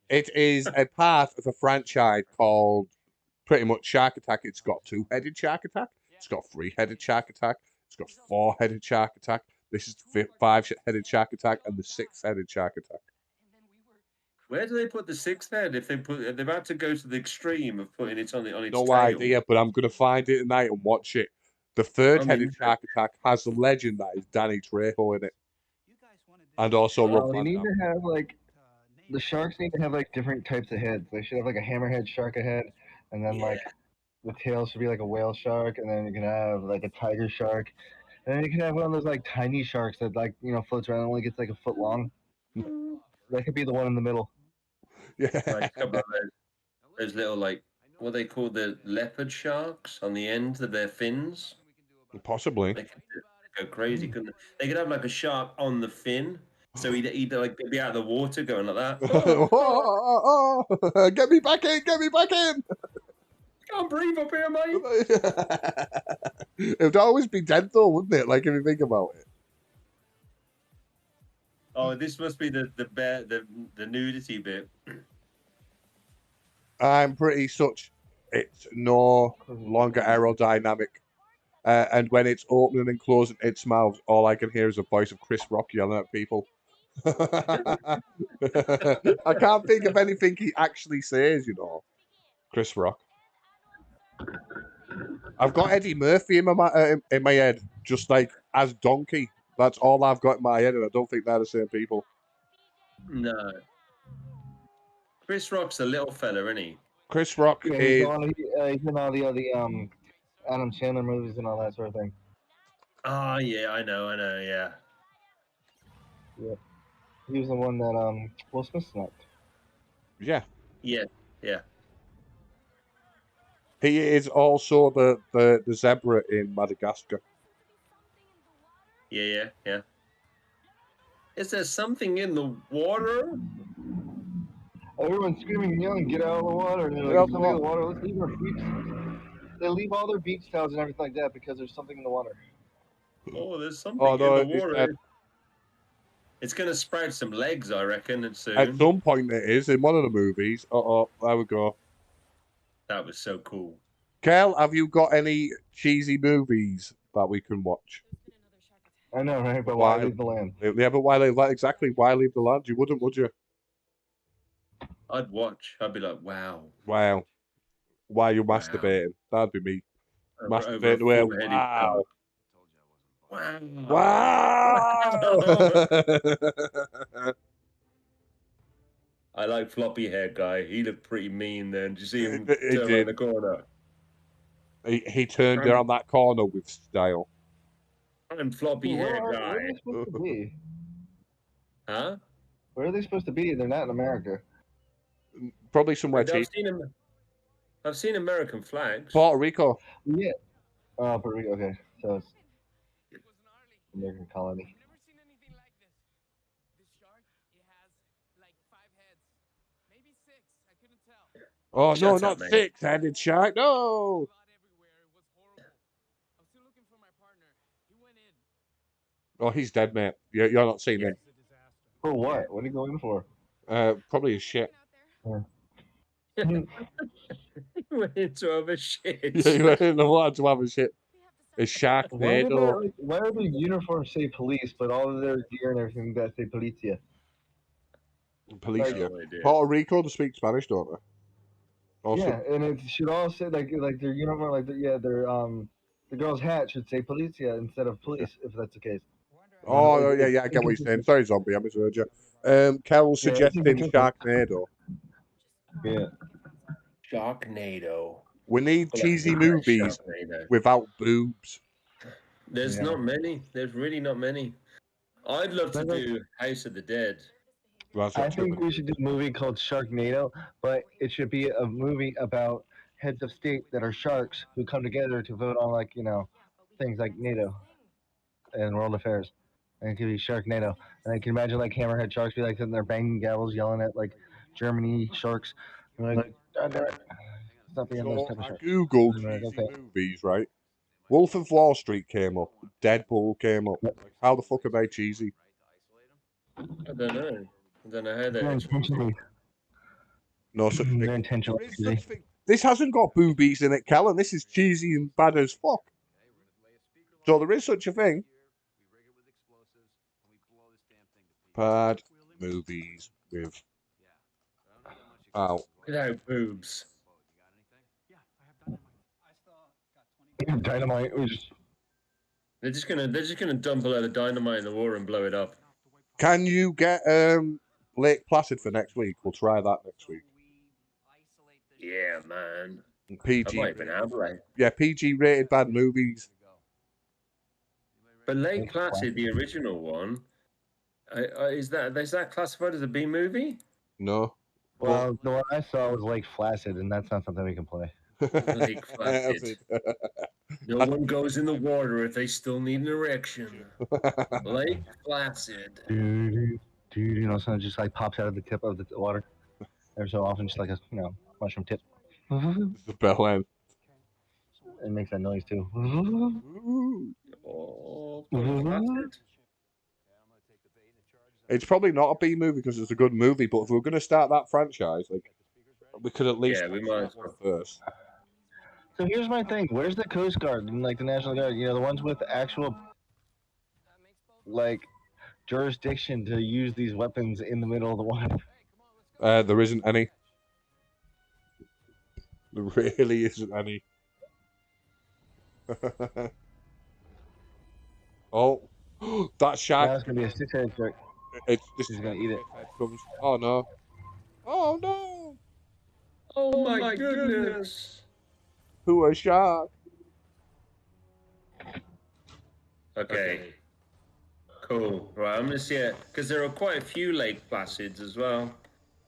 it is a part of a franchise called pretty much Shark Attack. It's got two-headed Shark Attack. It's got three-headed Shark Attack. It's got four-headed Shark Attack. This is the five-headed Shark Attack and the six-headed Shark Attack. Where do they put the sixth head? If they're about to go to the extreme of putting it on its No tail. idea, but I'm gonna find it tonight and watch it. The third-headed Shark Attack has a legend that is Danny Trejo in it, and also Rob They Van need Dam. to have the sharks need to have different types of heads. They should have a hammerhead shark ahead, and then the tail should be like a whale shark, and then you can have a tiger shark, and then you can have one of those tiny sharks that floats around and only gets a foot long. That could be the one in the middle. Yeah. Like a couple of those little what they call the leopard sharks on the end of their fins. Possibly. They could go crazy, couldn't they? They could have a shark on the fin, so he'd be out of the water going like that. Get me back in! Get me back in! Can't breathe up here, mate. It would always be dead though, wouldn't it? Like if you think about it. Oh, this must be the nudity bit. I'm pretty such. It's no longer aerodynamic. And when it's opening and closing its mouth, all I can hear is a voice of Chris Rock yelling at people. I can't think of anything he actually says, Chris Rock. I've got Eddie Murphy in my head, just as Donkey. That's all I've got in my head, and I don't think they're the same people. No. Chris Rock's a little fella, isn't he? Chris Rock Yeah, is. he's in all the Adam Sandler movies and all that sort of thing. Oh yeah, I know, yeah. Yep. He was the one that Will Smith snapped. Yeah. Yeah, yeah. He is also the zebra in Madagascar. Yeah. Is there something in the water? Everyone's screaming and yelling, "Get out of the water!" And they're like, Get out "There's the something in water." the water. Let's leave our beach." They leave all their beach towels and everything like that because there's something in the water. Oh, there's Oh something in no, the it's water. dead. It's gonna sprout some legs, I reckon, At soon. some point it is in one of the movies. There we go. That was so cool. Kel, have you got any cheesy movies that we can watch? I know, right? But why leave the land? Yeah, but why exactly? Why leave the land? You wouldn't, would you? I'd watch. I'd be like, wow, Wow. Why are you wow. masturbating? That'd be me. Over a Masturbating away. four-headed Wow. shark. Wow. I like floppy hair guy. He looked pretty mean then. Did you see him He turn around did. the corner? He turned around that corner with style. I'm floppy hair Where guy. are they supposed to be? Huh? Where are they supposed to be? They're not in America. Probably somewhere cheap. I've seen American flags. Puerto Rico. Yeah. Oh, Puerto Rico. Okay, so it's American colony. I've never seen anything like this. This shark, it has like 5 heads, maybe 6. I couldn't tell. Oh Shut no, up, not mate. six-headed shark. No. Blood everywhere. It was horrible. I'm still looking for my partner. He went in. Oh, he's dead, mate. You're not seeing him. For what? What are you going for? Probably his shit. Went into other shit. Yeah, you didn't want to have a shit. It's Why Sharknado. why do their uniforms say police, but all of their gear and everything that say policia? Policia. No idea. Puerto Rico, they speak Spanish, don't they? Also, Yeah, and it should all say like their uniform, like their the girl's hat should say policia instead of police, if that's the case. Oh, yeah, I get what you're saying. Sorry, Zombie, I misheard you. Carol's Yeah, it's suggesting inconsistent. Sharknado. Yeah. Sharknado. We need Well, cheesy that's movies Sharknado. without boobs. There's Yeah. not many. There's really not many. I'd love to do House of the Dead. That's I not too think many. we should do a movie called Sharknado, but it should be a movie about heads of state that are sharks who come together to vote on things like NATO and world affairs. And it could be Sharknado. And I can imagine like hammerhead sharks be like sitting there banging gavels, yelling at like Germany sharks. And like, God damn it. Stop being those So type of I sharks. googled And they're cheesy like, okay. movies, right? Wolf of Wall Street came up. Deadpool came up. Like, how the fuck are they cheesy? I don't know. I don't know how They're they're intentionally, No such thing. they're intentional. There is such thing. This hasn't got boobies in it, Cal, and this is cheesy and bad as fuck. So there is such a thing. Bad movies with without boobs. Dynamite. We just They're just gonna dump a load of dynamite in the water and blow it up. Can you get Lake Placid for next week? We'll try that next week. Yeah, man. PG. I might even have like. Yeah, PG rated bad movies. But Lake Placid, the original one, is that classified as a B movie? No. well, the one I saw was Lake Flaccid, and that's not something we can play. Lake Placid. No one goes in the water if they still need an erection. Lake Placid. Dude, something just like pops out of the tip of the water. Every so often, just like a mushroom tip. It's the bell end. It makes that noise too. Oh, Lake Placid. It's probably not a B movie because it's a good movie, but if we're going to start that franchise, like we could at least we might as well first. So here's my thing: where's the Coast Guard and like the National Guard? You know, the ones with actual like jurisdiction to use these weapons in the middle of the water. There isn't any. There really isn't any. Oh, that shark! Now it's gonna be a six-headed shark. He's gonna eat it. Oh no! Oh no! Oh my goodness! Who a shark? Okay. Cool. Right, I'm gonna see it because there are quite a few Lake Placids as well.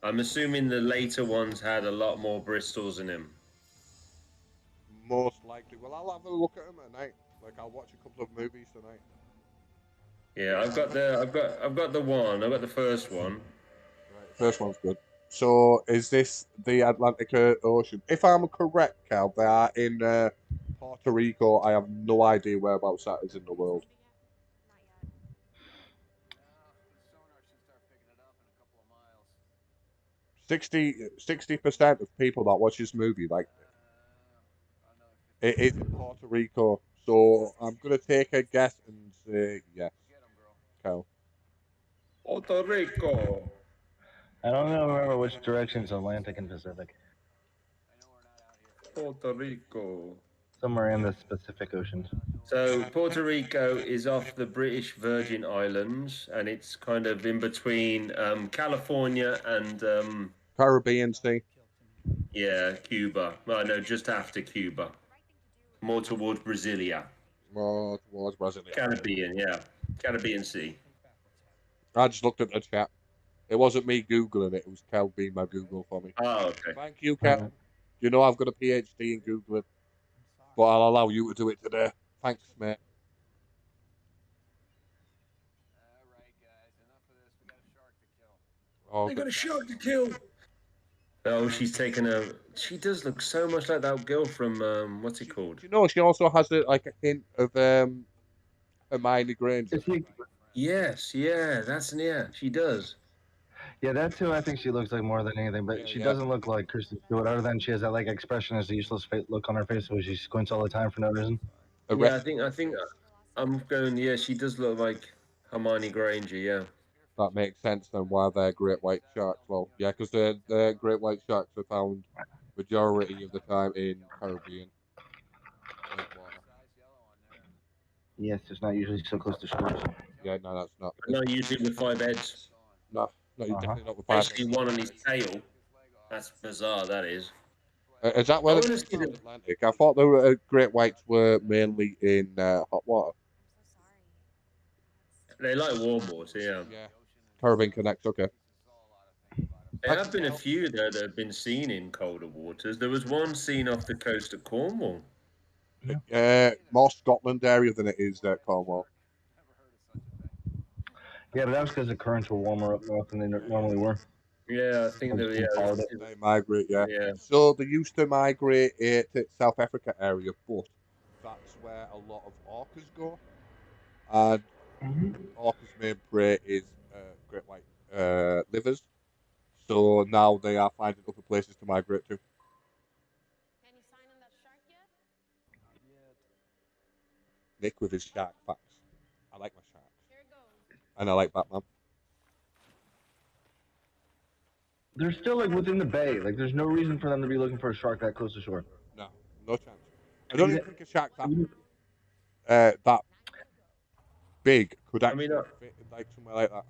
I'm assuming the later ones had a lot more bristles in him. Most likely. Well, I'll have a look at them tonight. Like, I'll watch a couple of movies tonight. Yeah, I've got the one. I've got the first one. Right, first one's good. So, is this the Atlantic Ocean? If I'm correct, Cal, they are in Puerto Rico. I have no idea whereabouts that is in the world. The sonar should start picking it up in a couple of miles. 60% of people that watch this movie, like, Another 50. it is in Puerto Rico. So, I'm going to take a guess and say yes, Get him, girl. Cal. Puerto Rico. I don't know, remember which direction's Atlantic and Pacific. I know we're not out here for Puerto Rico. Somewhere in the Pacific Oceans. So Puerto Rico is off the British Virgin Islands, and it's kind of in between California and Caribbean Sea. yeah, Cuba. Well, no, just after Cuba, more towards Brasilia, More towards Brasilia. Caribbean, yeah, Caribbean Sea. I just looked at the chat. It wasn't me Googling it. It was Cal being my Google for me. Oh, okay. Thank you, Cal. You know I've got a PhD in Googling, but I'll allow you to do it today. Thanks, mate. All right, guys. Enough of this. We got a shark to kill. Oh, They good. got a shark to kill. Oh, she's taken a. She does look so much like that girl from what's it called? You know, she also has like a hint of Hermione Granger. Is he, Yes, yeah, she does. yeah, that's who I think she looks like more than anything. But Yeah, she yeah. doesn't look like Kristen Stewart, other than she has that like expressionist, useless look on her face where she squints all the time for no reason. Yeah, I Arrested think Development. I'm going. Yeah, she does look like Hermione Granger. Yeah. That makes sense then why they're great white sharks. Well, yeah, because the great white sharks are found majority of the time in Caribbean like water. Size yellow on there. Yes, it's not usually so close to shores. Yeah, no, that's not. Not usually with 5 heads, No, no, Uh-huh. definitely not with especially five. one on his tail. That's bizarre. That is. Is that I where want they to see found the. Atlantic? I thought the great whites were mainly in hot water. They like warm water. Yeah. Yeah, Caribbean Connect. Okay. There have been a few though that have been seen in colder waters. There was one seen off the coast of Cornwall. More Scotland area than it is Cornwall. Never heard of such a thing. Yeah, but that was because the currents were warmer up north than they normally were. Yeah, I think Or that. just followed it. They migrate, yeah. Yeah. So they used to migrate to South Africa area, but that's where a lot of orcas go. And orcas' main prey is great white livers. So now they are finding other places to migrate to. Any sign on that shark yet? Not yet. Nick with his shark facts. I like my sharks. Here it goes. And I like Batman. They're still like within the bay. Like there's no reason for them to be looking for a shark that close to shore. No, no chance. I don't even think a shark that big could I actually mean, fit in like somewhere like that.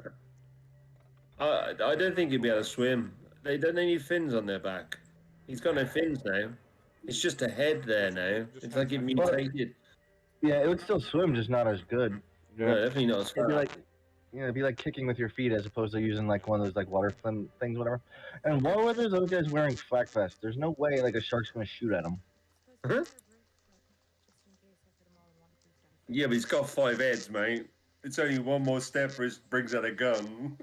I don't think he'd be able to swim. They don't need fins on their back. He's got no fins now. It's just a head there now. It's like it mutated. Yeah, it would still swim, just not as good. Yeah. No, definitely not as It'd be fast. like, it'd be like kicking with your feet as opposed to using like one of those like water things, whatever. And why were those guys wearing flak vests? There's no way like a shark's gonna shoot at them. Huh? Yeah, but he's got 5 heads, mate. It's only one more step for it brings out a gun.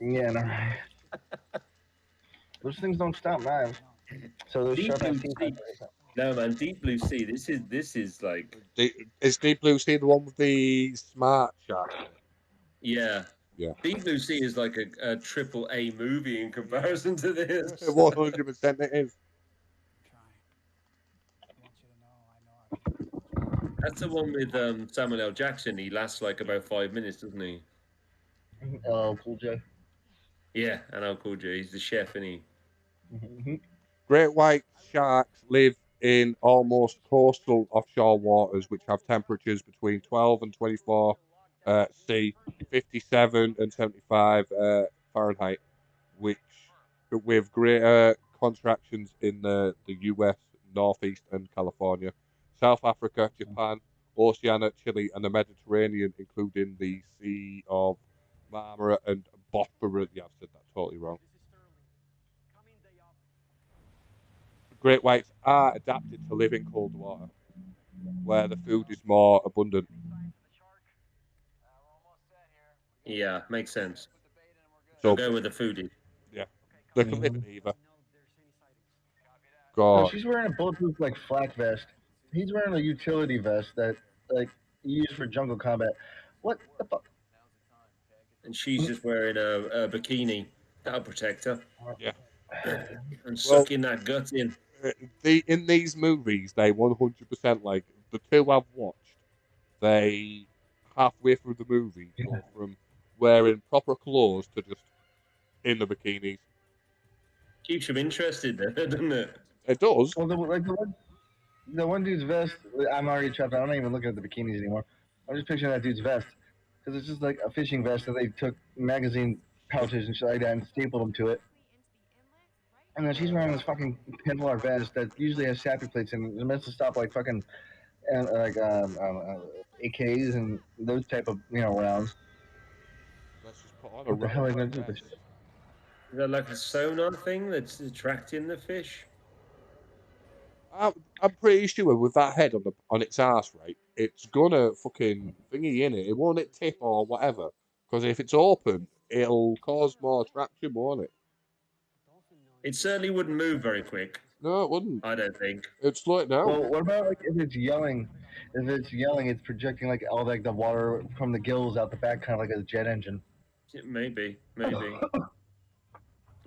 Yeah, no. Those things don't stop knives. So those Deep sharp ass blue teeth. sea. No, man, deep blue sea. This is like Is Deep Blue Sea the one with the smart shark? yeah. Yeah. Deep blue sea is like a triple A movie in comparison to this. 100% it is. I'm trying. I want you to know I know I've been That's the one with Samuel L. Jackson. He lasts like about 5 minutes, doesn't he? Oh, cool J. Yeah, and I'll call you. He's the chef, isn't he? Great white sharks live in almost coastal offshore waters, which have temperatures between 12 and 24 C, 57 and 75 Fahrenheit, which with greater contractions in the US, Northeast, and California, South Africa, Japan, Oceania, Chile, and the Mediterranean, including the Sea of Marmara and Bosphorus. Yeah, I've said that totally wrong. Great whites are adapted to live in cold water, where the food is more abundant. Yeah, makes sense. So, I'll go with the foodie. yeah, they can live Mhm. in either. No, God, she's wearing a bulletproof like flak vest. He's wearing a utility vest that like you use for jungle combat. What the fuck? And she's just wearing a bikini. That'll protect her. yeah. And Well, sucking that gut in. in these movies, they 100% like the two I've watched. They halfway through the movie go from wearing proper clothes to just in the bikinis. Keeps you interested, doesn't it? It does. Well, the one dude's vest. I'm already trapped. I'm not even looking at the bikinis anymore. I'm just picturing that dude's vest because it's just like a fishing vest that they took magazine pouches and shit like that and stapled them to it. And then she's wearing this fucking Kevlar vest that usually has sappy plates and it's meant to stop like fucking AKs and those type of rounds. Let's just put on a What the hell are they gonna rubber do with this? vest. Is that like a sonar thing that's attracting the fish? I'm pretty sure with that head on its ass, right, it's gonna fucking thingy in it. It won't it tip or whatever. Because if it's open, it'll cause more traction, won't it? It certainly wouldn't move very quick. No, it wouldn't. I don't think. It'd slow it down. Well, what about like if it's yelling? If it's yelling, it's projecting like all like the water from the gills out the back, kind of like a jet engine. Maybe.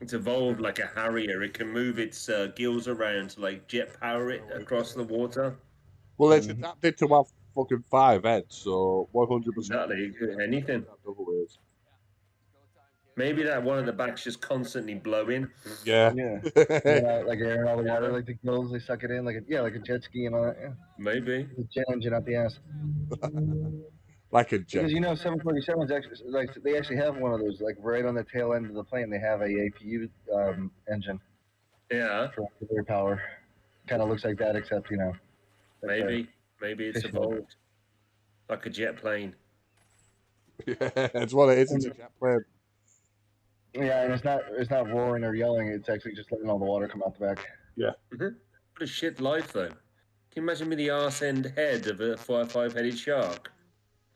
It's evolved like a Harrier. It can move its gills around to like jet power it across the water. Well, it's adapted to have fucking 5 heads, so 100%. Exactly. Anything. Other ways. Maybe that one at the back's just constantly blowing. Yeah. Yeah, like air and all the water, like the gills, they suck it in, like a jet ski and all that. Yeah. Maybe. The jet engine out the ass. Like a jet. Because 747s actually like they actually have one of those like right on the tail end of the plane. They have a APU engine Yeah. for air power. Kind of looks like that, except Maybe it's fishing. evolved like a jet plane. Yeah, it's what it is. It's a jet plane. Yeah, and it's not roaring or yelling. It's actually just letting all the water come out the back. Yeah. What a shit life, though. Can you imagine me the arse end head of a five-headed shark?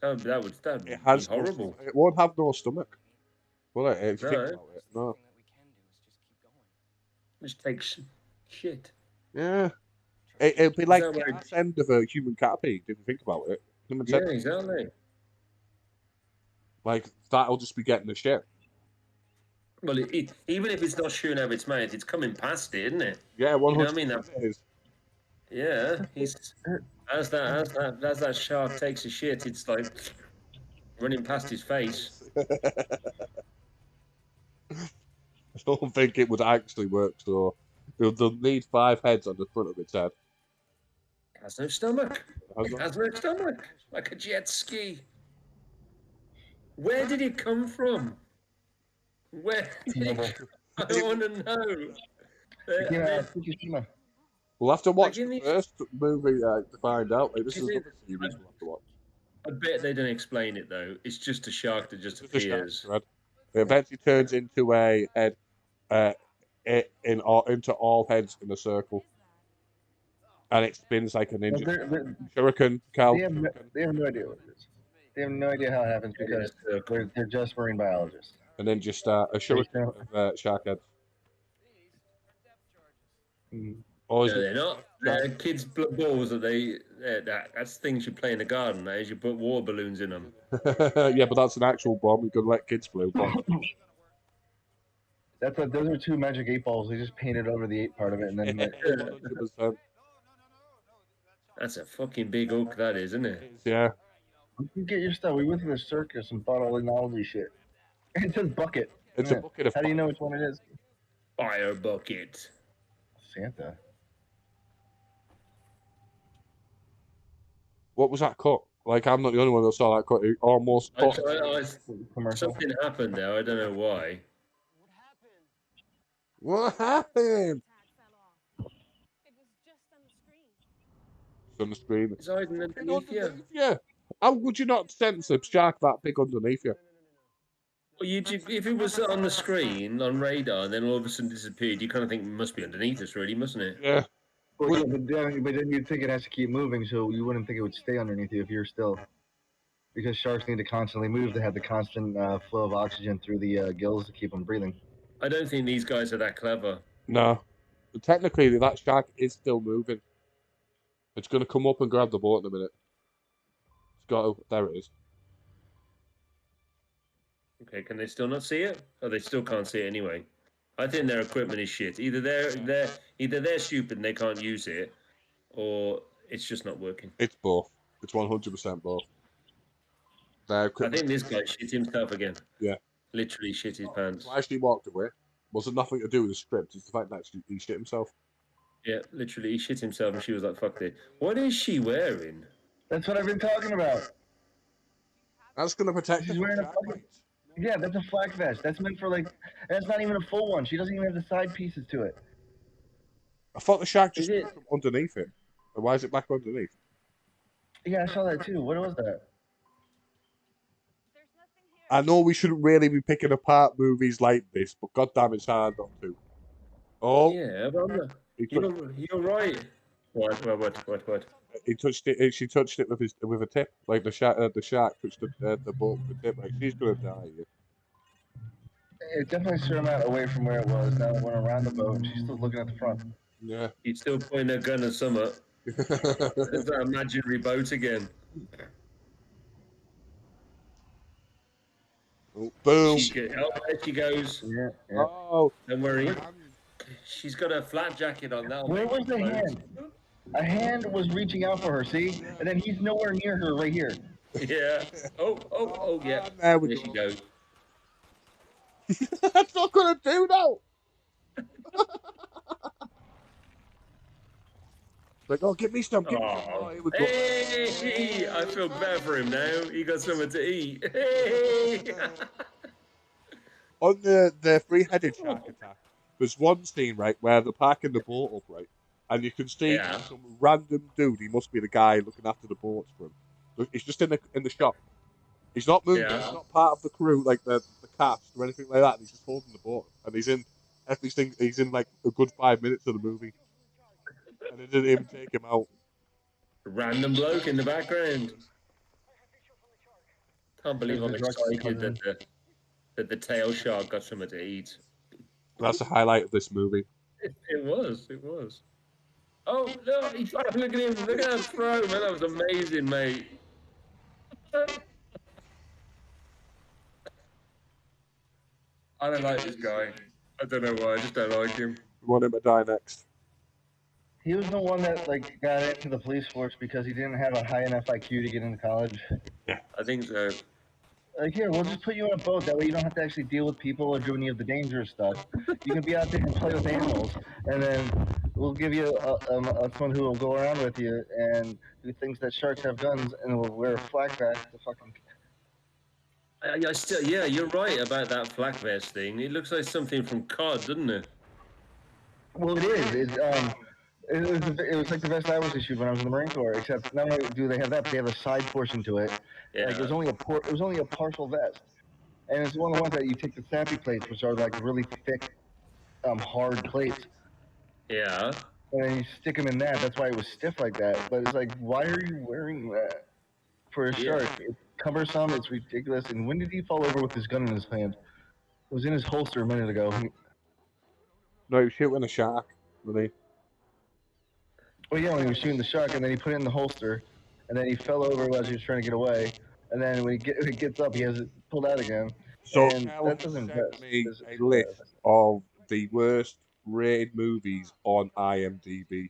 That would It has be horrible. it won't have no stomach. Will it? If you think No. about it. No. Just takes shit. Yeah. It'd be like that the what ass end of a human caterpillar, if you think about it. Human Yeah, centipede. exactly. Like, that'll just be getting the shit. Well, even if it's not shooting out of its mouth, it's coming past it, isn't it? Yeah, 100%. You know what I mean? It is. Yeah, as that shark takes a shit, it's like running past his face. I don't think it would actually work, so they'll need 5 heads on the front of its head. It has no stomach. Has It no- has no stomach, like a jet ski. Where did it come from? Where did it come? I want to know. Fukushima. We'll have to watch Like in the these- first movie to find out. Like, this Is is it- another series we'll have to watch. I bet they don't explain it though. It's just a shark that just Just a shark appears. thread. It eventually turns into a head, into all heads in a circle, and it spins like a Well, ninja. they're- Shuriken, Cal. they have no idea what it is. They have no idea how it happens because they're just marine biologists. And then just a shuriken of shark heads. Or is No, it they're not. They're kids' balls that's things you play in the garden. That is, you put water balloons in them. Yeah, but that's an actual bomb. You can let kids play with bombs. Those are 2 magic 8 balls. They just painted over the 8 part of it, and then 100%. That's a fucking big hook, that is, isn't it? Yeah. you get your stuff. We went to the circus and bought all the novelty shit. It says bucket. It's a bucket of How do you fire. know which one it is? Fire bucket. Santa. What was that cut? Like, I'm not the only one that saw that cut. It almost cut. Commercial. Something happened there. I don't know why. What happened? It was just on the screen. It's on the screen. It's hiding underneath you. Yeah. How would you not sense a shark that big underneath you? Well, if it was on the screen on radar, and then all of a sudden disappeared, you kind of think it must be underneath us, really, mustn't it? Yeah. Well, yeah, but then you'd think it has to keep moving, so you wouldn't think it would stay underneath you if you're still. Because sharks need to constantly move to have the constant flow of oxygen through the gills to keep them breathing. I don't think these guys are that clever. No. But technically, that shark is still moving. It's going to come up and grab the boat in a minute. It's got to. There it is. Okay, can they still not see it? Oh, they still can't see it anyway. I think their equipment is shit. Either they're stupid and they can't use it, or it's just not working. It's both. It's 100% both. Their I equipment. think this guy shit himself again. Yeah. Literally shit his pants. Why she walked away wasn't nothing to do with the script. It's the fact that he shit himself. Yeah, literally he shit himself, and she was like, "Fuck it." What is she wearing? That's what I've been talking about. That's going to protect her She's from wearing a shark fucking. bites. Yeah, that's a flak vest. That's meant for like. That's not even a full one. She doesn't even have the side pieces to it. I thought the shark just Is it? came from underneath it. And why is it back underneath? Yeah, I saw that too. What was that? There's nothing here. I know we shouldn't really be picking apart movies like this, but goddamn, it's hard not to. Oh, Yeah, but I'm not, he touched, you're right. What? he touched it. She touched it with a tip, like the shark touched the boat with a tip. Like she's gonna die. Yeah. It definitely threw him out away from where it was. Now it went around the boat, and she's still looking at the front. Yeah. He's still pointing a gun at Summer. There's that imaginary boat again. Oh, boom. There she goes. Yeah. Oh. Don't worry. She's got a flat jacket on now. Where was the hand? A hand was reaching out for her, see? And then he's nowhere near her right here. Yeah. Oh, yeah. There we There go. she goes. That's not gonna do now. Like, oh, give me some. Give me some. Oh, here we go. Hey! I feel better for him now. He got something to eat. Hey! On the three-headed shark attack, there's one scene, right, where they're parking the boat up, right, and you can see Yeah. some random dude. He must be the guy looking after the boats for him. So he's just in the shop. He's not moving. Yeah. He's not part of the crew, like the cast or anything like that. He's just holding the boat, and he's in everything. He's in like a good 5 minutes of the movie, and it didn't even take him out. Random bloke in the background. Can't believe I'm There's a drug excited that the tail shark got something to eat. That's the highlight of this movie. It was. Oh, no, he's trying to look at him. Look at him throw, man. That was amazing, mate. I don't like this guy. I don't know why. I just don't like him. We want him to die next. He was the one that like got into the police force because he didn't have a high enough IQ to get into college. I think so. Like, here, we'll just put you on a boat. That way you don't have to actually deal with people or do any of the dangerous stuff. You can be out there and play with animals. And then we'll give you someone who will go around with you and who thinks that sharks have guns and will wear a flak vest to fucking... Yeah, you're right about that flak vest thing. It looks like something from COD, doesn't it? Well, it is. It was like the vest I was issued when I was in the Marine Corps, except not only do they have that, but they have a side portion to it. Yeah. Like, it was only a partial vest. And it's one of the ones that you take the sappy plates, which are like really thick, hard plates, Yeah. and then you stick them in that. That's why it was stiff like that. But it's like, why are you wearing that for a Yeah. shark? It's cumbersome. It's ridiculous. And when did he fall over with his gun in his hand? It was in his holster a minute ago. No, he was shooting a shark. Really. Well, yeah, when he was shooting the shark, and then he put it in the holster, and then he fell over as he was trying to get away. And then when he gets up, he has it pulled out again. So And Cal that has doesn't sent vest. me It's- a it's, list of the worst rated movies on IMDb.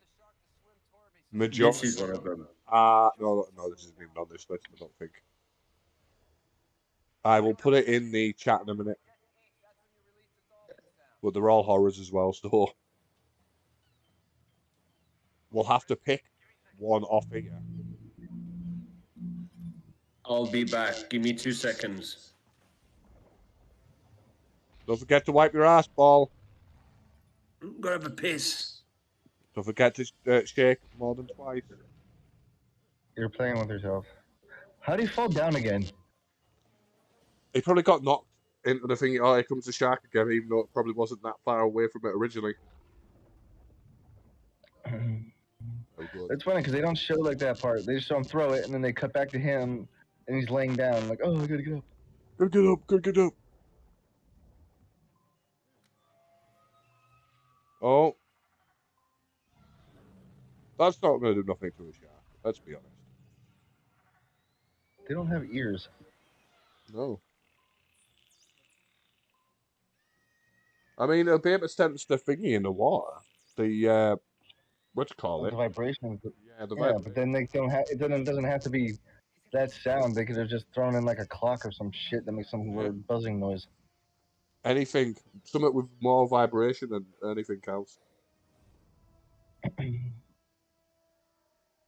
Majority. This is one of them. No, this isn't even on this list. I don't think. I will put it in the chat in a minute. But they're all horrors as well, so we'll have to pick one off here. I'll be back. Give me 2 seconds. Don't forget to wipe your ass, ball. I'm gonna have a piss. Don't forget to shake more than twice. You're playing with yourself. How do you fall down again? He probably got knocked. into the thing. Oh, here comes the shark again, even though it probably wasn't that far away from it originally. Oh, good. It's funny because they don't show like that part. They just show him throw it, and then they cut back to him, and he's laying down. Like, oh, I gotta get up. Gotta get up. Gotta get up. Oh. That's not going to do nothing to a shark. Let's be honest. They don't have ears. No. I mean, it'll be able to sense the thingy in the water. The, what you call The it? vibrations. Yeah, the Yeah, vibration. but then they don't have. It doesn't have to be that sound. They could have just thrown in like a clock or some shit that makes some weird buzzing noise. Anything, something with more vibration than anything else.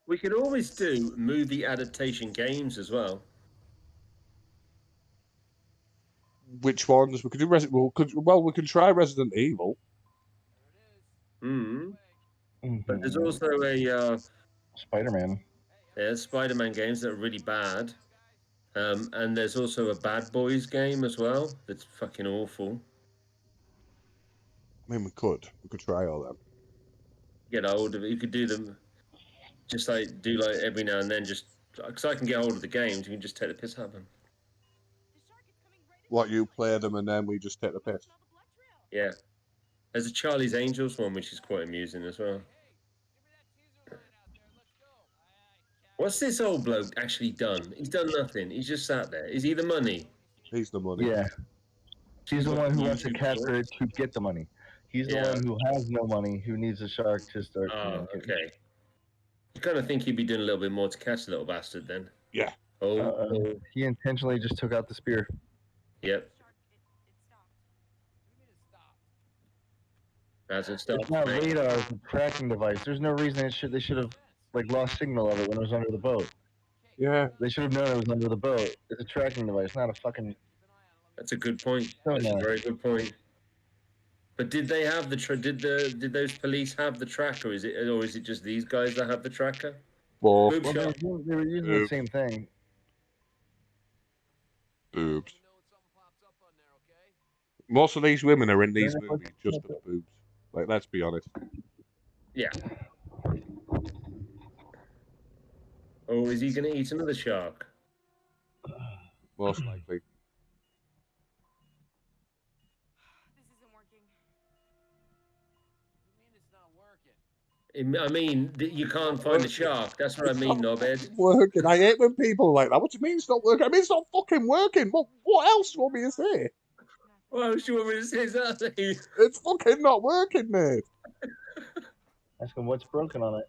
We could always do movie adaptation games as well. Which ones? We could do we can try Resident Evil. Mm. Mm-hmm. But there's also a Spider-Man. there's Spider-Man games that are really bad, and there's also a Bad Boys game as well that's fucking awful. I mean, we could try all them. Get hold of it. You could do them, just like do like every now and then, just because I can get hold of the games. You can just take the piss out of them. What, you play them and then we just take the piss? Yeah. There's a Charlie's Angels one, which is quite amusing as well. What's this old bloke actually done? He's done nothing. He's just sat there. Is he the money? He's the money. Yeah. He's the What one who can wants to YouTube capture it to get the money. He's the Yeah. one who has no money, who needs a shark to start. Oh, okay. You kind of think he'd be doing a little bit more to catch the little bastard then. Yeah. Oh, He intentionally just took out the spear. Yep. Hasn't stopped. It's not mate. radar, it's a tracking device. There's no reason they should have like lost signal of it when it was under the boat. Yeah. They should have known it was under the boat. It's a tracking device, not a fucking. That's a good point. Oh, That's no. a very good point. But did they have the did those police have the tracker? Is it just these guys that have the tracker? Both. Boob Well, shot. they were using the same thing. Boobs. Most of these women are in these movies just for the boobs. Like, let's be honest. Yeah. Oh, is he going to eat another shark? Most likely. This isn't working. I mean, you can't find the shark. That's what I mean, knobhead. Working. I hate when people are like that. What do you mean it's not working? I mean, it's not fucking working. What else do you want me to say? What else do you want me to say exactly? It's fucking not working, mate. Ask him what's broken on it.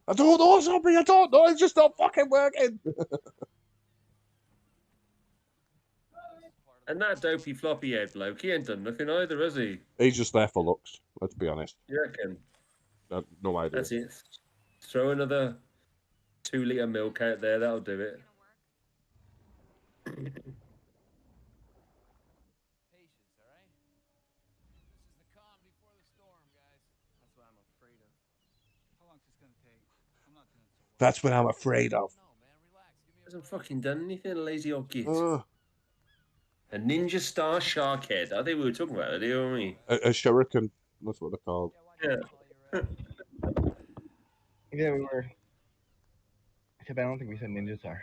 I don't know, zombie. I don't know. It's just not fucking working. And that dopey floppy head bloke, he ain't done nothing either, has he? He's just there for looks. Let's be honest. You reckon? No idea. That's it. Throw another 2-litre milk out there. That'll do it. Patience, all right? This is the calm before the storm, guys. That's what I'm afraid of. How long is this gonna take? I'm not doing so well. That's what I'm afraid of. No, man, relax. Give me a Hasn't fucking done anything, lazy old git. A A ninja star shark head. I think we were talking about it, weren't we? shuriken. That's what they're called. Yeah. Yeah, we were. Except I don't think we said ninjas are.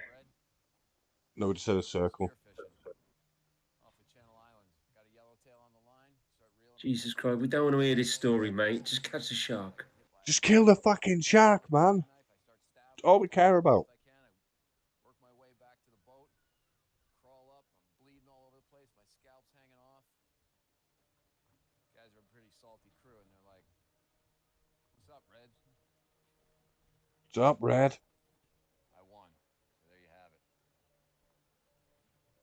No, we just said a circle. Off of Channel Islands. Got a yellowtail on the line. Start reeling. Jesus Christ, we don't want to hear this story, mate. Just catch the shark. Just kill the fucking shark, man. That's all we care about. I work my way back to the boat. Crawl up. I'm bleeding all over the place. My scalp's hanging off. Guys are a pretty salty crew, and they're like, "What's up, Red?" What's up, Red? I won. So there you have it.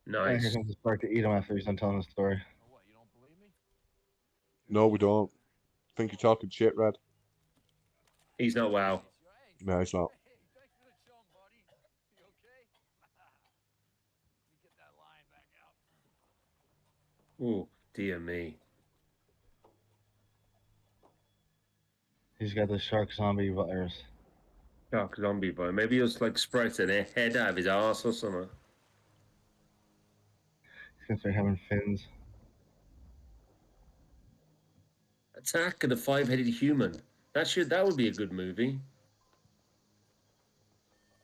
And Nice. he's going to start to eat him after he's done telling the story. Oh, what? You don't believe me? No, we don't. Think you're talking shit, Red? He's not wow. Hey, No, it's not. hey, thanks for the chum, buddy. You okay? Let me get that line back out. Oh, dear me. He's got the shark zombie virus. Shark zombie boy. Maybe he'll like spread a head out of his arse or something. Since they're having fins. Attack of the Five-Headed Human. That would be a good movie.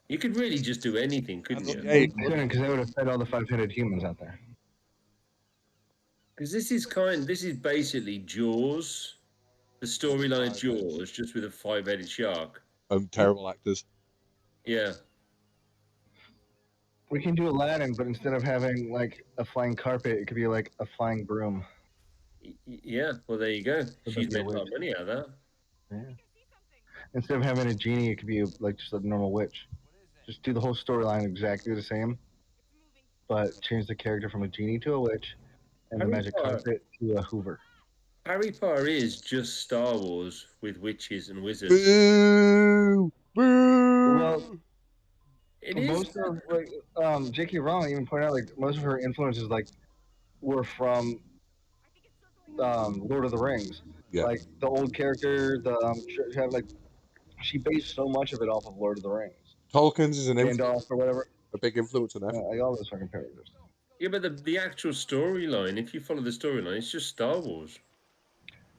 You could really just do anything, couldn't you? Yeah, you Well, could. because they would have fed all the 5-headed humans out there. Because this is basically Jaws, the storyline of Jaws, just with a five-headed shark. Terrible actors. Yeah. We can do Aladdin, but instead of having like a flying carpet, it could be like a flying broom. Yeah. Well, there you go. Would She's that be a made a lot of witch? money out of that. Yeah. Instead of having a genie, it could be like just a normal witch. Just do the whole storyline exactly the same, but change the character from a genie to a witch, and the magic carpet to a Hoover. Harry Potter is just Star Wars with witches and wizards. Boo! Boo! Well, It is. most of like J.K. Rowling even pointed out like most of her influences like were from Lord of the Rings. Yeah. Like the old character, have like she based so much of it off of Lord of the Rings. Tolkien's is Gandalf or whatever. a big influence on everything. Like all those fucking characters. Yeah, but the actual storyline, if you follow the storyline, it's just Star Wars.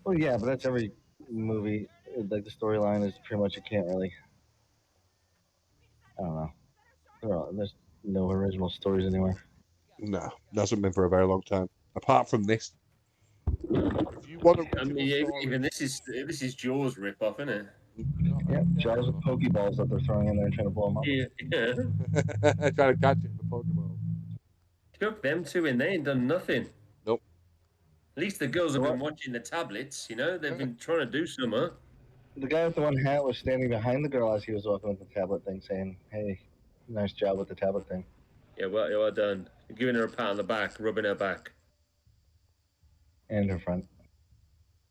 Well, yeah, but that's every movie. Like the storyline is pretty much you can't really. I don't know. There's no original stories anywhere. No, hasn't been for a very long time. Apart from this. If you want I mean, even this is Jaws rip-off, isn't it? Yeah, Jaws with Pokeballs that they're throwing in there and trying to blow them up. Yeah. Trying to catch it in the Pokemon. Chuck them two in, they ain't done nothing. Nope. At least the girls have been watching the tablets, you know? They've been trying to do something. The guy with the one hat was standing behind the girl as he was walking with the tablet thing, saying, "Hey, nice job with the tablet thing." Yeah, well done. Giving her a pat on the back, rubbing her back. And her front.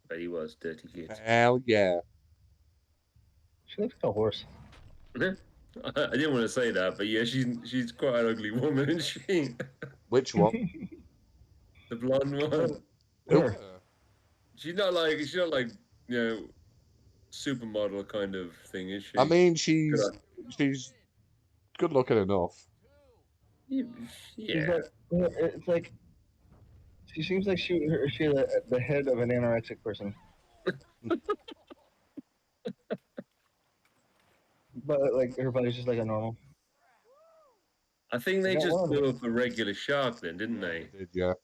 But he was dirty kid. Hell yeah. She looks like a horse. I didn't want to say that, but yeah, she's quite an ugly woman, isn't she? Which one? The blonde one. Her. She's not like supermodel kind of thing, is she? I mean, she's good looking enough. Yeah. It's like she seems like she's the head of an anorexic person. But like her body's just like a normal. I think they got just one. blew up a regular shark then, didn't they? Did yeah.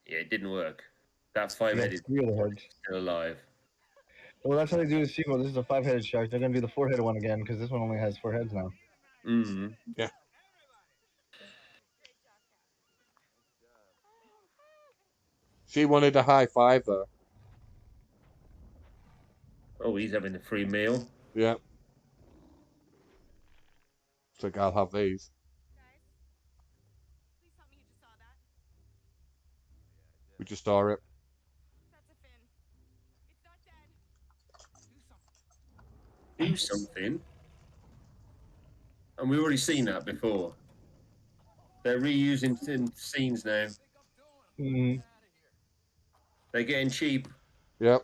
Yeah, it didn't work. That five-headed three of the heads. still alive. Well, that's how they do the sequel. This is a 5-headed shark. They're gonna do the 4-headed one again because this one only has 4 heads now. Mm-hmm. Yeah. She wanted a high five though. Oh, he's having a free meal. Yeah. So I'll have these. Please tell me you just saw that. We just saw it. That's a fin. It's not dead. Do something. And we've already seen that before. They're reusing scenes now. Mm-hmm. They're getting cheap. Yep.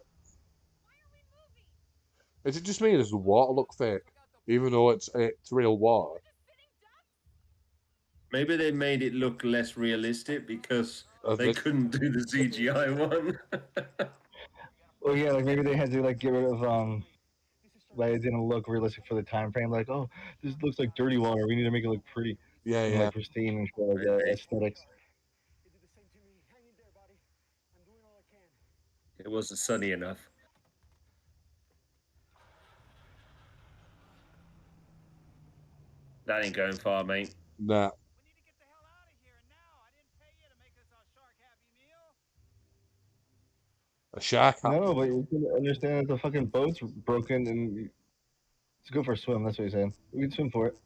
Is it just me? Does the water look fake, even though it's real water? Maybe they made it look less realistic because they couldn't do the CGI one. Well, yeah, like maybe they had to like get rid of like it didn't look realistic for the time frame. Like, oh, this looks like dirty water. We need to make it look pretty. Yeah, and, yeah. like pristine and shit like that. Aesthetics. It wasn't sunny enough. That ain't going far, mate. Nah. A shark? No, but you can understand that the fucking boat's broken and let's go for a swim. That's what he's saying. We can swim for it.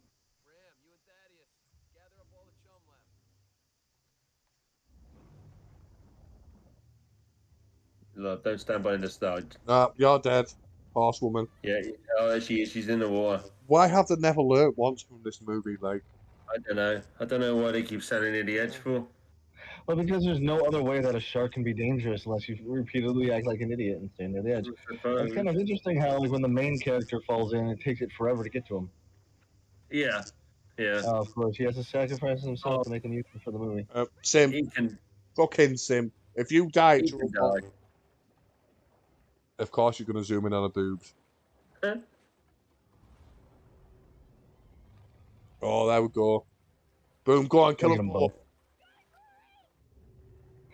Look, don't stand by the side. Nah, you're dead, horsewoman. Yeah, oh, she is. She's in the water. Why have they never learnt once from this movie? Like, I don't know. I don't know why they keep sending it the edge for. Well, because there's no other way that a shark can be dangerous unless you repeatedly act like an idiot and stay near the edge. It's kind of interesting how, like, when the main character falls in, it takes it forever to get to him. Yeah, Yeah. Of course, he has to sacrifice himself to make him useful for the movie. Sim, He can fucking Sim. If you die, he it's can your fault. die. Of course, you're going to zoom in on her boobs. Huh? Oh, there we go. Boom, go on, kill Look at them him both. both.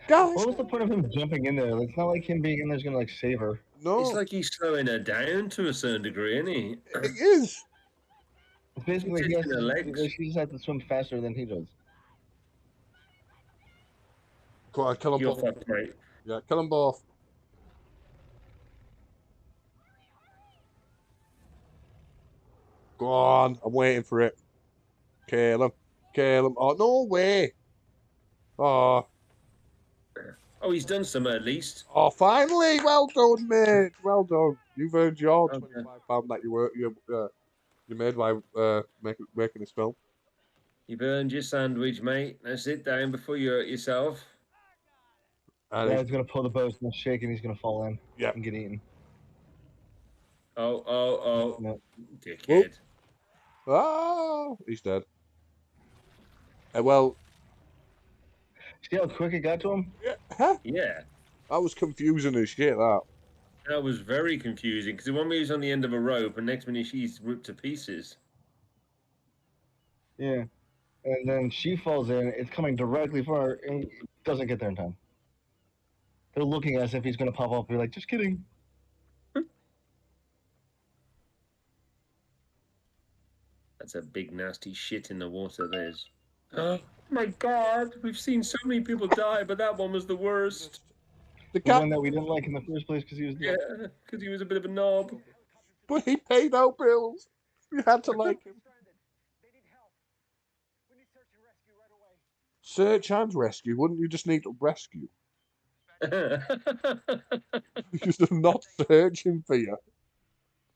Guys, What was the point of him jumping in there? Like, it's not like him being in there is gonna like save her. no, It's like he's slowing her down to a certain degree, isn't he? it is. It's basically He's taking her legs. she just has to swim faster than he does. Go on, kill them You're both. fucked, mate. Yeah, kill them both. Go on, I'm waiting for it. Kill him. Kill him. Oh, no way. Oh, Oh, he's done some at least. oh, finally. Well done, mate. Well done. You've earned your Okay. £25 that you made by making this film. You've earned your sandwich, mate. Now sit down before you hurt yourself. And Yeah, it's- he's gonna pull the boat, it's gonna shake, and he's gonna fall in yeah. and get eaten. Oh, No. dickhead. Oh, he's dead. Well, See how quick it got to him? yeah, huh? Yeah, That was confusing as shit, that. that was very confusing because one minute he's on the end of a rope, and next minute she's ripped to pieces. Yeah. And then she falls in. It's coming directly for her, and doesn't get there in time. They're looking as if he's gonna pop up. You're like, just kidding. That's a big nasty shit in the water. There's. Oh my God, we've seen so many people die, but that one was the worst. The The cat, one that we didn't like in the first place because he was Yeah, because he was a bit of a knob. but he paid our bills. We had to like him. Search and rescue. Wouldn't you just need to rescue? Because they're not searching for you.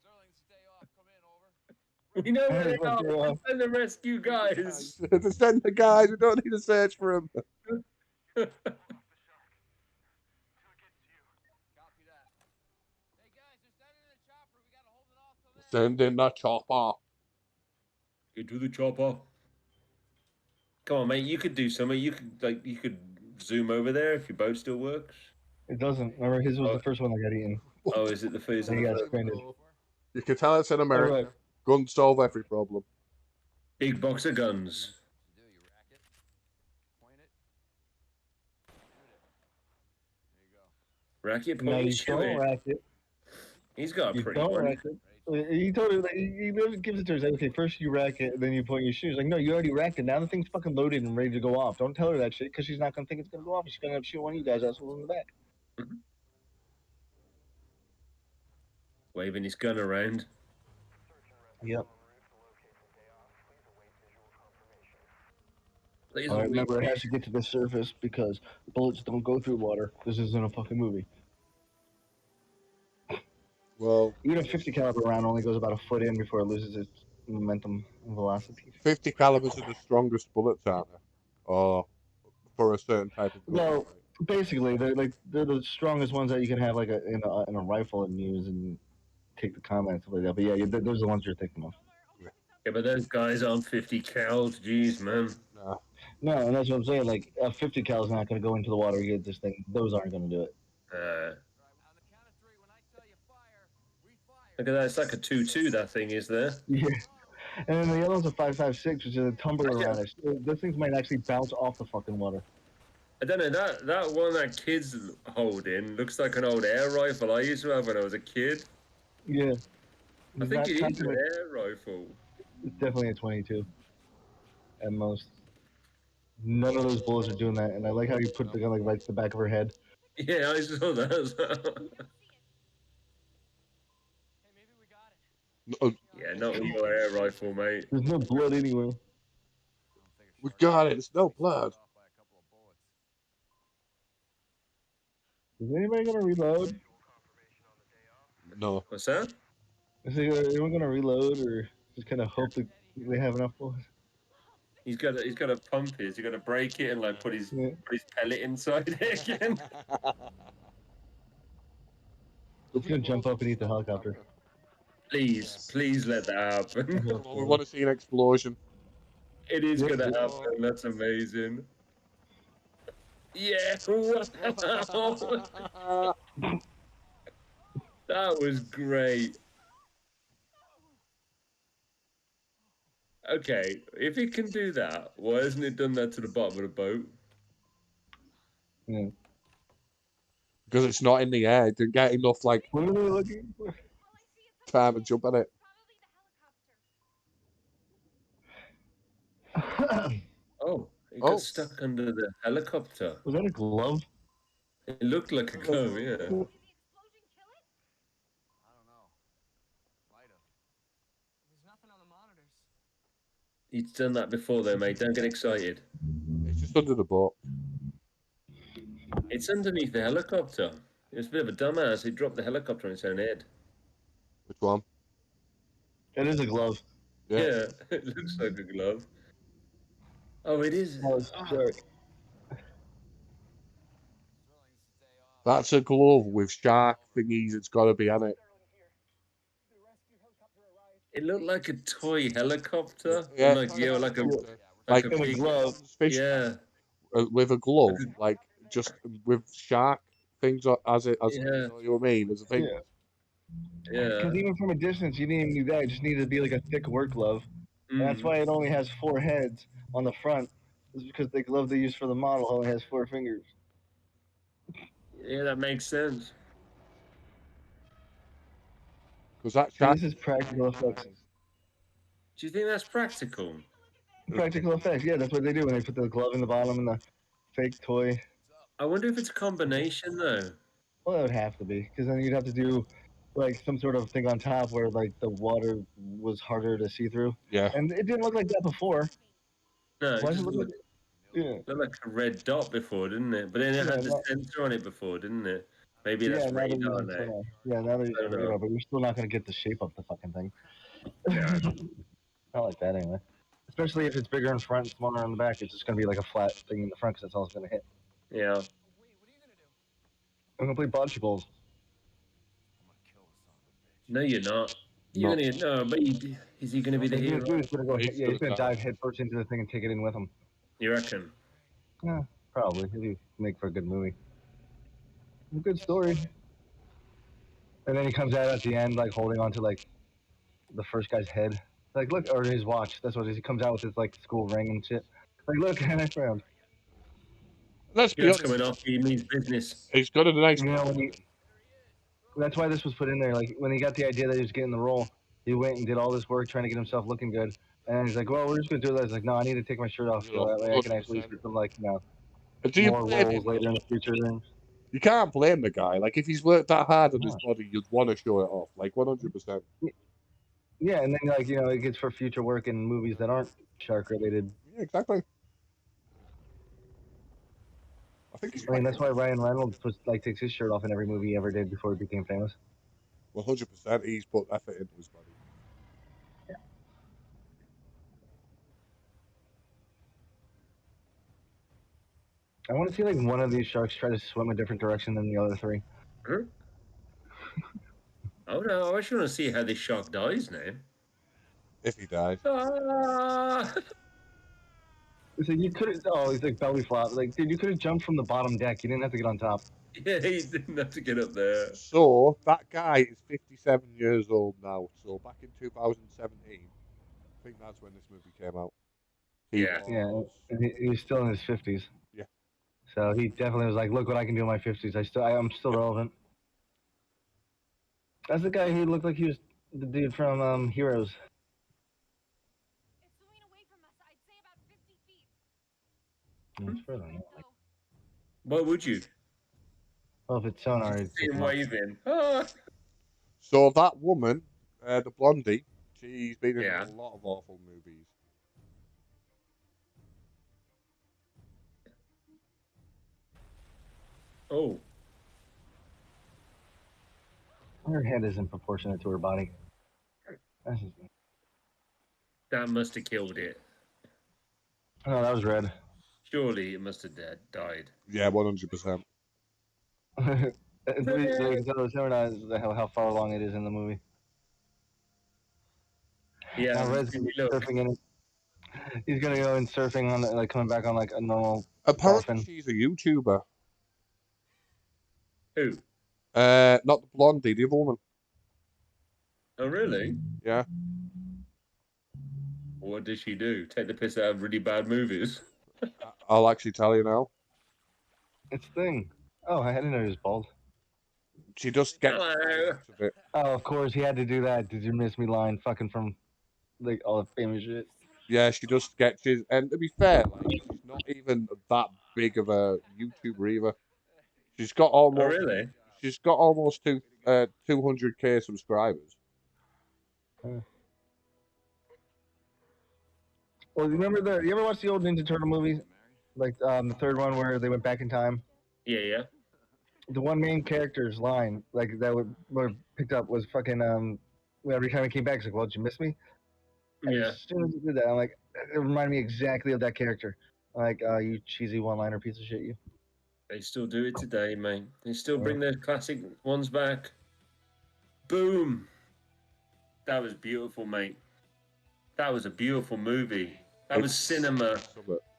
Sterling, stay off. Come in, over. We know where Hey, they but are. they're, Let's send the rescue guys. To send the guys. We don't need to search for them. Copy that. Hey, guys, they're sending in a chopper. We gotta hold it off till then. Send in the chopper. Get to the chopper. Come on, mate. You could do something. You could zoom over there if your boat still works. It doesn't. Remember, his was Oh. the first one that got eaten. Oh, is it the first? And he got stranded. You can tell it's in America. Alright. Guns solve every problem. Big box of guns. Do you rack it? Point it. Shoot it. There you go. Racket No, point, you shoot don't it. rack it. He's got a You pretty don't one. rack it. He told her, he literally gives it to her. He's like, okay, first you rack it, and then you point your shoes. Like, no, you already racked it. Now the thing's fucking loaded and ready to go off. Don't tell her that shit because she's not gonna think it's gonna go off. She's gonna end up shooting one of you guys assholes in the back. Waving his gun around. Yep. Please All right, don't remember, it be- has to get to the surface because bullets don't go through water. This isn't a fucking movie. Well, Even a 50 caliber round only goes about a foot in before it loses its momentum and velocity. 50 calibers are the strongest bullets, aren't they? Or for a certain type of gun. Well, right? basically, they're the strongest ones that you can have like in a rifle and use and take the combat and stuff like that. But yeah, those are the ones you're thinking of. Yeah, but those guys aren't 50 cals. Jeez, man. Nah. No, and that's what I'm saying. Like a 50 cal is not going to go into the water and get this thing. Those aren't going to do it. On the count of three, when I tell you fire, we fire. Look at that. It's like a 2-2, that thing is there. Yeah. And then the other one's a 5.56, which is a tumbler around it. So those things might actually bounce off the fucking water. I don't know. That one that kids holding looks like an old air rifle I used to have when I was a kid. Yeah. I think Not it is an consummate- air rifle. It's definitely a 22 at most. None of those bullets are doing that, and I like how you put the gun like right to the back of her head. Yeah, I saw that as well. Hey, maybe we got it. Yeah, not with your air rifle, mate. There's no blood anywhere. We got it. It's no blood. Off by a couple of bullets. Is anybody gonna reload? No. What's that? Is anyone gonna reload, or just kind of hope that they have enough bullets? He's got to pump his. He's got to break it and like put his Yeah. pellet inside it again. He's gonna jump up and eat the helicopter. Please let that happen. We want to see an explosion. It is Yep. gonna happen. That's amazing. Yeah. Wow. That was great. Okay, if it can do that, why hasn't it done that to the bottom of the boat? Yeah. Because it's not in the air. It didn't get enough like What are they looking for? time to jump at it. Oh, it Oh. got stuck under the helicopter. Was that a glove? It looked like a glove, yeah. I don't know. Might have. There's nothing on the monitors. He's done that before, though, mate. Don't get excited. It's just under the boat. It's underneath the helicopter. It's a bit of a dumbass. He dropped the helicopter on its own head. Which one? It is a glove. Yeah. Yeah, it looks like a glove. Oh, it is. Oh, it's Ah, shark. Swilling's to stay off. That's a glove with shark thingies. It's got to be on it. it looked like a toy helicopter. Yeah, Like, toy yeah, helicopter. like Like a In a big. glove. fish Yeah, with a glove, like just with shark things as it as Yeah. you know what I mean. As a thing. Yeah. yeah. Because even from a distance, you didn't even need that. It just needed to be like a thick work glove. And that's Mm. why it only has 4 heads on the front. Is because the glove they use for the model only has 4 fingers. Yeah, that makes sense. Because that See, shark. this is practical effects. Do you think that's practical? Practical effects, yeah, that's what they do when they put the glove in the bottom and the fake toy. I wonder if it's a combination, though. Well, that would have to be, because then you'd have to do like some sort of thing on top where like the water was harder to see through. Yeah. And it didn't look like that before. No, it Why does just it look looked, like? Yeah, looked like a red dot before, didn't it? But then it Yeah, had the not- sensor on it before, didn't it? Maybe yeah. that's Now they're radar using now. sonar. Yeah, now they're I using don't know. radar, but you're still not going to get the shape of the fucking thing. Yeah. Not like that anyway. Especially if it's bigger in front and smaller on the back, it's just going to be like a flat thing in the front because that's all it's going to hit. Yeah. Wait, what are you gonna do? I'm going to play bocce balls. I'm gonna kill the son of a bitch. No, you're not. You're No. gonna no, but is he gonna be the What he's hero? going to do is going to go. He's Yeah, he's gonna going to die. dive headfirst into the thing and take it in with him. You reckon? Yeah, probably. If you make for a good movie. A good story. And then he comes out at the end, like holding onto like the first guy's head. Like, look, or his watch. That's what it is. He comes out with his like school ring and shit. Like, look, and I found. Let's be That's honest. coming off. He means business. He's got a nice. You know, when he, that's why this was put in there. Like, when he got the idea that he was getting the role, he went and did all this work trying to get himself looking good. And he's like, well, we're just gonna do that. He's like, no, I need to take my shirt off so that way I can actually 100%. get some like, Do you more blame roles him? later in the future. You can't blame the guy. Like if he's worked that hard on his No. body, you'd want to show it off. Like 100%. Yeah, and then like it gets for future work in movies that aren't shark related. Yeah, exactly. I think he's I mean, that's why Ryan Reynolds takes his shirt off in every movie he ever did before he became famous. 100%. He's put effort into his body. I want to see like one of these sharks try to swim a different direction than the other 3. Huh? Oh no! I just want to see how this shark dies now. If he dies. Ah! It's like you could have. Oh, he's like belly flop. Like, dude, you could have jumped from the bottom deck. You didn't have to get on top. Yeah, he didn't have to get up there. So that guy is 57 years old now. So back in 2017, I think that's when this movie came out. He Yeah. Yeah, was- and he's still in his 50s. Yeah. So he definitely was like, look what I can do in my 50s. I'm still relevant. That's the guy who looked like he was the dude from Heroes. It's swimming away from us. I'd say about 50 feet. It's further than that. Like, Why would you? well, if it's sonar, Just it's see him come up. waving. Ah! So that woman, the blondie, she's been in Yeah. a lot of awful movies. Oh, Her head isn't proportionate to her body. That's just, that must have killed it. oh, that was red. Surely it must have died. Yeah, 100%. You can tell it's never not how far along it is in the movie. Yeah, Now Red's did we look? surfing in it. He's gonna go in surfing on like coming back on like a normal Apparently, dolphin. she's a YouTuber. Who? Not the blondie, the other woman. Oh, really? Yeah. What did she do? Take the piss out of really bad movies? I'll actually tell you now. It's Thing. Oh, I didn't know he was bald. She just gets Hello. of it. Oh, of course he had to do that. Did you miss me line? Fucking from like all the famous shit. Yeah, she does sketches, and to be fair, like she's not even that big of a YouTuber either. She's got Oh, almost really? she's got almost 200K subscribers. Well, you remember you ever watch the old Ninja Turtle movies? Like the third one where they went back in time. Yeah, yeah. The one main character's line, like that would picked up was fucking every time he came back, he's like, "Well, did you miss me?" And Yeah. as soon as he did that, I'm like, it reminded me exactly of that character. Like, you cheesy one-liner piece of shit, you. They still do it today, mate. They still bring their classic ones back. Boom. That was beautiful, mate. That was a beautiful movie. That was cinema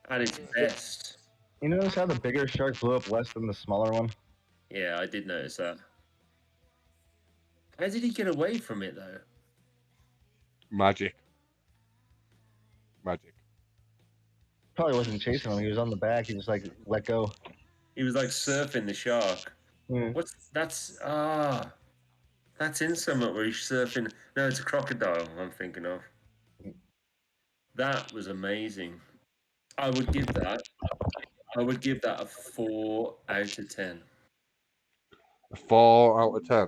at its best. You notice how the bigger shark blew up less than the smaller one? Yeah, I did notice that. How did he get away from it, though? Magic. Probably wasn't chasing him. He was on the back. He just like let go. He was like surfing the shark. Yeah. That's in somewhere where he's surfing. No, it's a crocodile I'm thinking of. That was amazing. I would give that a 4 out of 10. A 4 out of 10.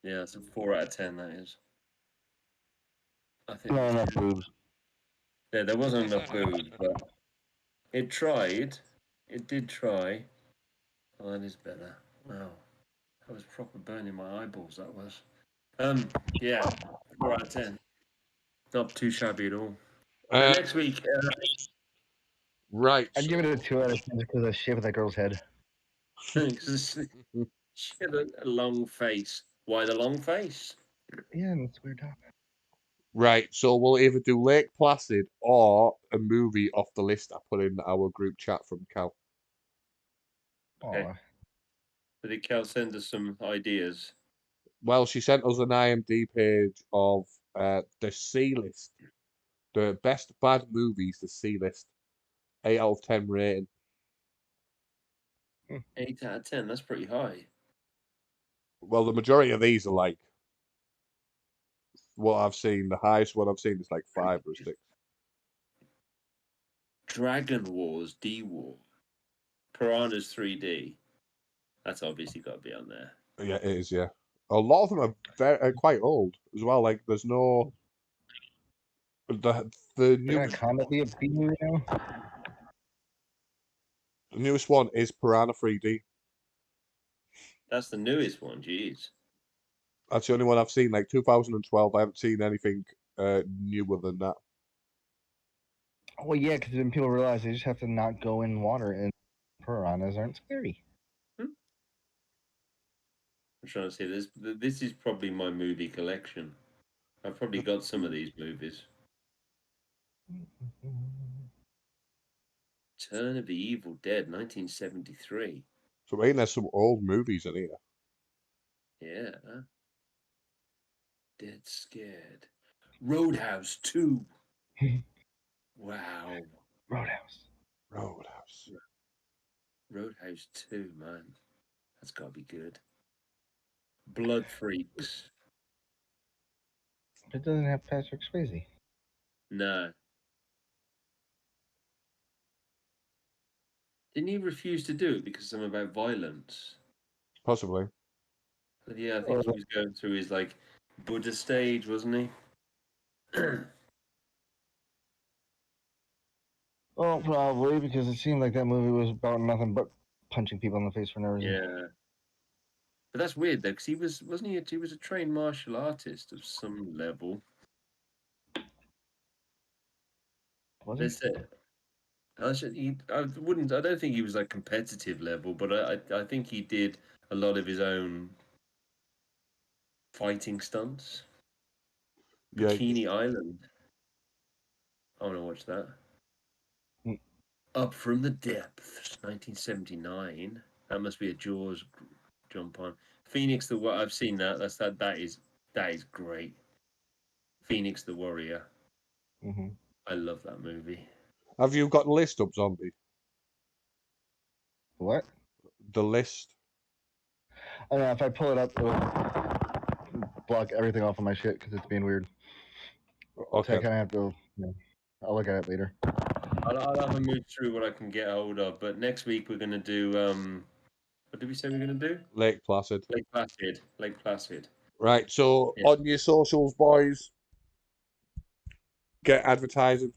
Yeah, it's a 4 out of 10. That is. I think. Not enough boobs. Yeah, there wasn't enough boobs, but it tried. It did try. Oh, that is better. Wow, that was proper burning my eyeballs. That was. Yeah, 4 out of 10. Not too shabby at all. So next week, Right. I'd give it a 2 out of 10 just because of the shape of that girl's head. she had a long face. Why the long face? Yeah, that's weird. Right, so we'll either do Lake Placid or a movie off the list I put in our group chat from Cal. Okay. So did Cal send us some ideas? Well, she sent us an IMDb page of the C list, the best bad movies, the C list, 8 out of 10 rating. 8 out of 10. That's pretty high. Well, the majority of these are like what I've seen. The highest one I've seen is like 5 or 6. Dragon Wars D War. Piranhas 3D. That's obviously got to be on there. Yeah, it is. Yeah, a lot of them are quite old as well. Like, there's no the They're newest gonna comment be a B movie now. the newest one is Piranha 3D. That's the newest one. Jeez. That's the only one I've seen. Like 2012, I haven't seen anything newer than that. Well, yeah, because then people realize they just have to not go in water, and piranhas aren't scary. I'm trying to see this. This is probably my movie collection. I've probably got some of these movies. Turn of the Evil Dead, 1973. So I mean, there's some old movies in here. Yeah. Dead Scared. Roadhouse 2. Wow. Roadhouse. Roadhouse 2, man. That's got to be good. Blood Freaks. It doesn't have Patrick Swayze. No. Didn't he refuse to do it because of something about violence? Possibly. But yeah, I think he was going through his like Buddha stage, wasn't he? Well, probably because it seemed like that movie was about nothing but punching people in the face for no reason. Yeah. But that's weird though, because he was a trained martial artist of some level. Was They said I don't think he was like competitive level, but I think he did a lot of his own fighting stunts. Yeah, Bikini Island. I want to watch that. Mm. Up from the Depths, 1979. That must be a Jaws jump on. Phoenix the I've seen that. That is great. Phoenix the Warrior. Mm-hmm. I love that movie. Have you got the list up, Zombie? What? The list. I don't know, if I pull it up, it'll block everything off of my shit because it's being weird. So I Okay. kind of have to. I'll look at it later. I'll have a move through what I can get hold of. But next week we're gonna do what did we say we're gonna do? Lake Placid. Lake Placid. Lake Placid. Right. So Yeah. on your socials, boys, get advertising.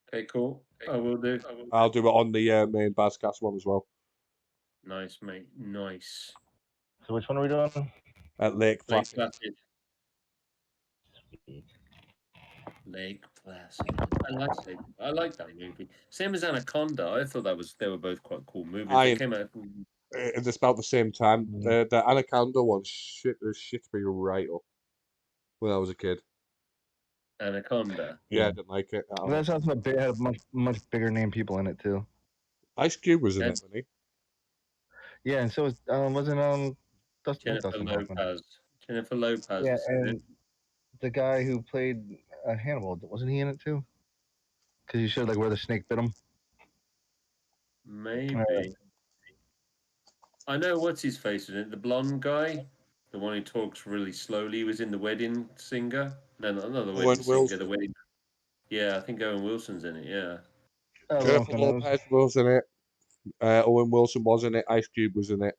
Okay, cool. I will do. I'll do it on the main Bazcast one as well. Nice, mate. Nice. So which one are we doing? At Lake Lake Placid. Placid. Lake Placid. I like that movie. Same as Anaconda. I thought they were both quite cool movies. They came out. It's about the same time. The Anaconda one shit me right up when I was a kid. Anaconda. Yeah, I didn't like it at all. That's also had much bigger name people in it too. Ice Cube was in it, wasn't he? Yeah, and so was wasn't Jennifer Dustin Hoffman. Lopez. Jennifer Lopez. Yeah, was in it. and the guy who played Hannibal, wasn't he in it too? Because you showed like where the snake bit him. Maybe. I know what's his face in it. The blonde guy, the one who talks really slowly, was in The Wedding Singer. No, not the Wedding Singer. The Wedding. Yeah, I think Owen Wilson's in it. Yeah. Jennifer Lopez was in it. Owen Wilson was in it. Ice Cube was in it.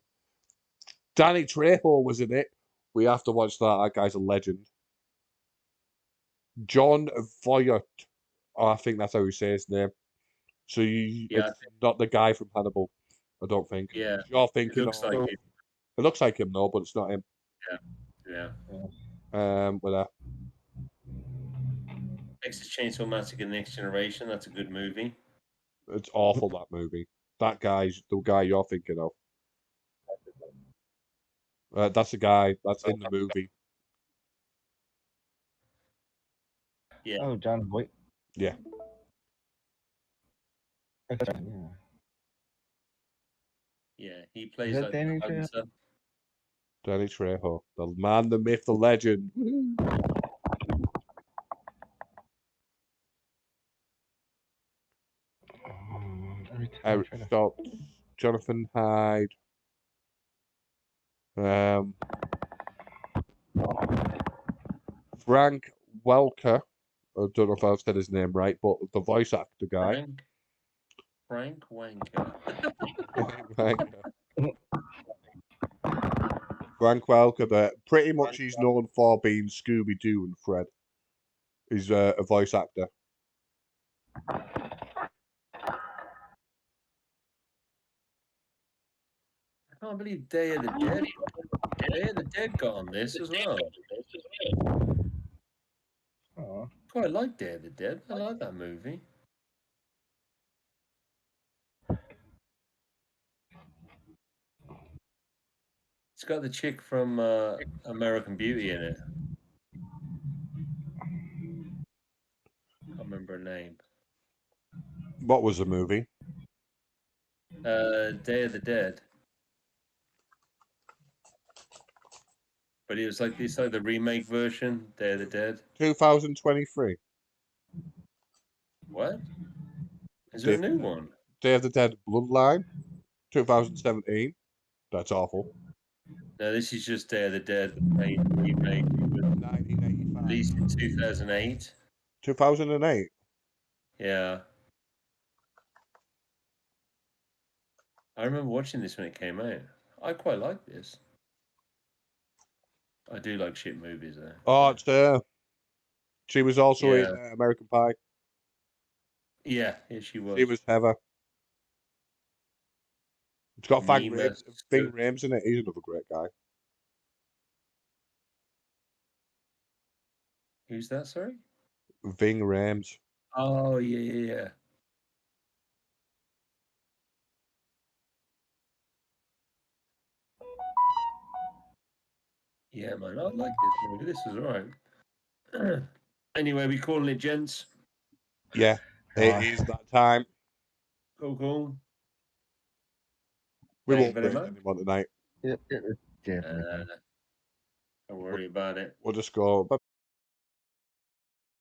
Danny Trejo was in it. We have to watch that. That guy's a legend. John Voight. Oh, I think that's how you say his name. So it's not the guy from Hannibal, I don't think. Yeah. You're thinking It looks like him. It looks like him, though, but it's not him. Yeah. With Texas Chainsaw Massacre: Next Generation. That's a good movie. It's awful, that movie. That guy's the guy you're thinking of. That's the guy that's in the movie. Yeah. Oh, John Voight. Yeah. Yeah, he plays that like Danny the Trejo? hunter. Danny Trejo. The man, the myth, the legend. Eric Stoltz, Jonathan Hyde. Frank Welker. I don't know if I've said his name right, but the voice actor guy. Frank Wanker. Frank Welker, pretty much he's known for being Scooby-Doo and Fred. He's a voice actor. I can't believe Day of the Dead. Day of the Dead got on this as well. Quite like Day of the Dead. I like that movie. It's got the chick from American Beauty in it. Can't remember her name. What was the movie? Day of the Dead. But it was like the remake version, Day of the Dead. 2023. What? Is there a new one? Day of the Dead Bloodline, 2017. That's awful. No, this is just Day of the Dead remake. It was 1985. Released in 2008. 2008. Yeah. I remember watching this when it came out. I quite like this. I do like shit movies though. Oh, it's she was also in American Pie. Yeah, she was. She was Heather. It's got Ving Rhames in it. He's another great guy. Who's that, sorry? Ving Rhames. Oh, yeah. Yeah, man, I like this movie. This is alright. Anyway, we calling it, gents. Yeah, it is that time. Cool. We Thank you won't very burn much. anyone tonight. Definitely. Don't worry about it. We'll just go.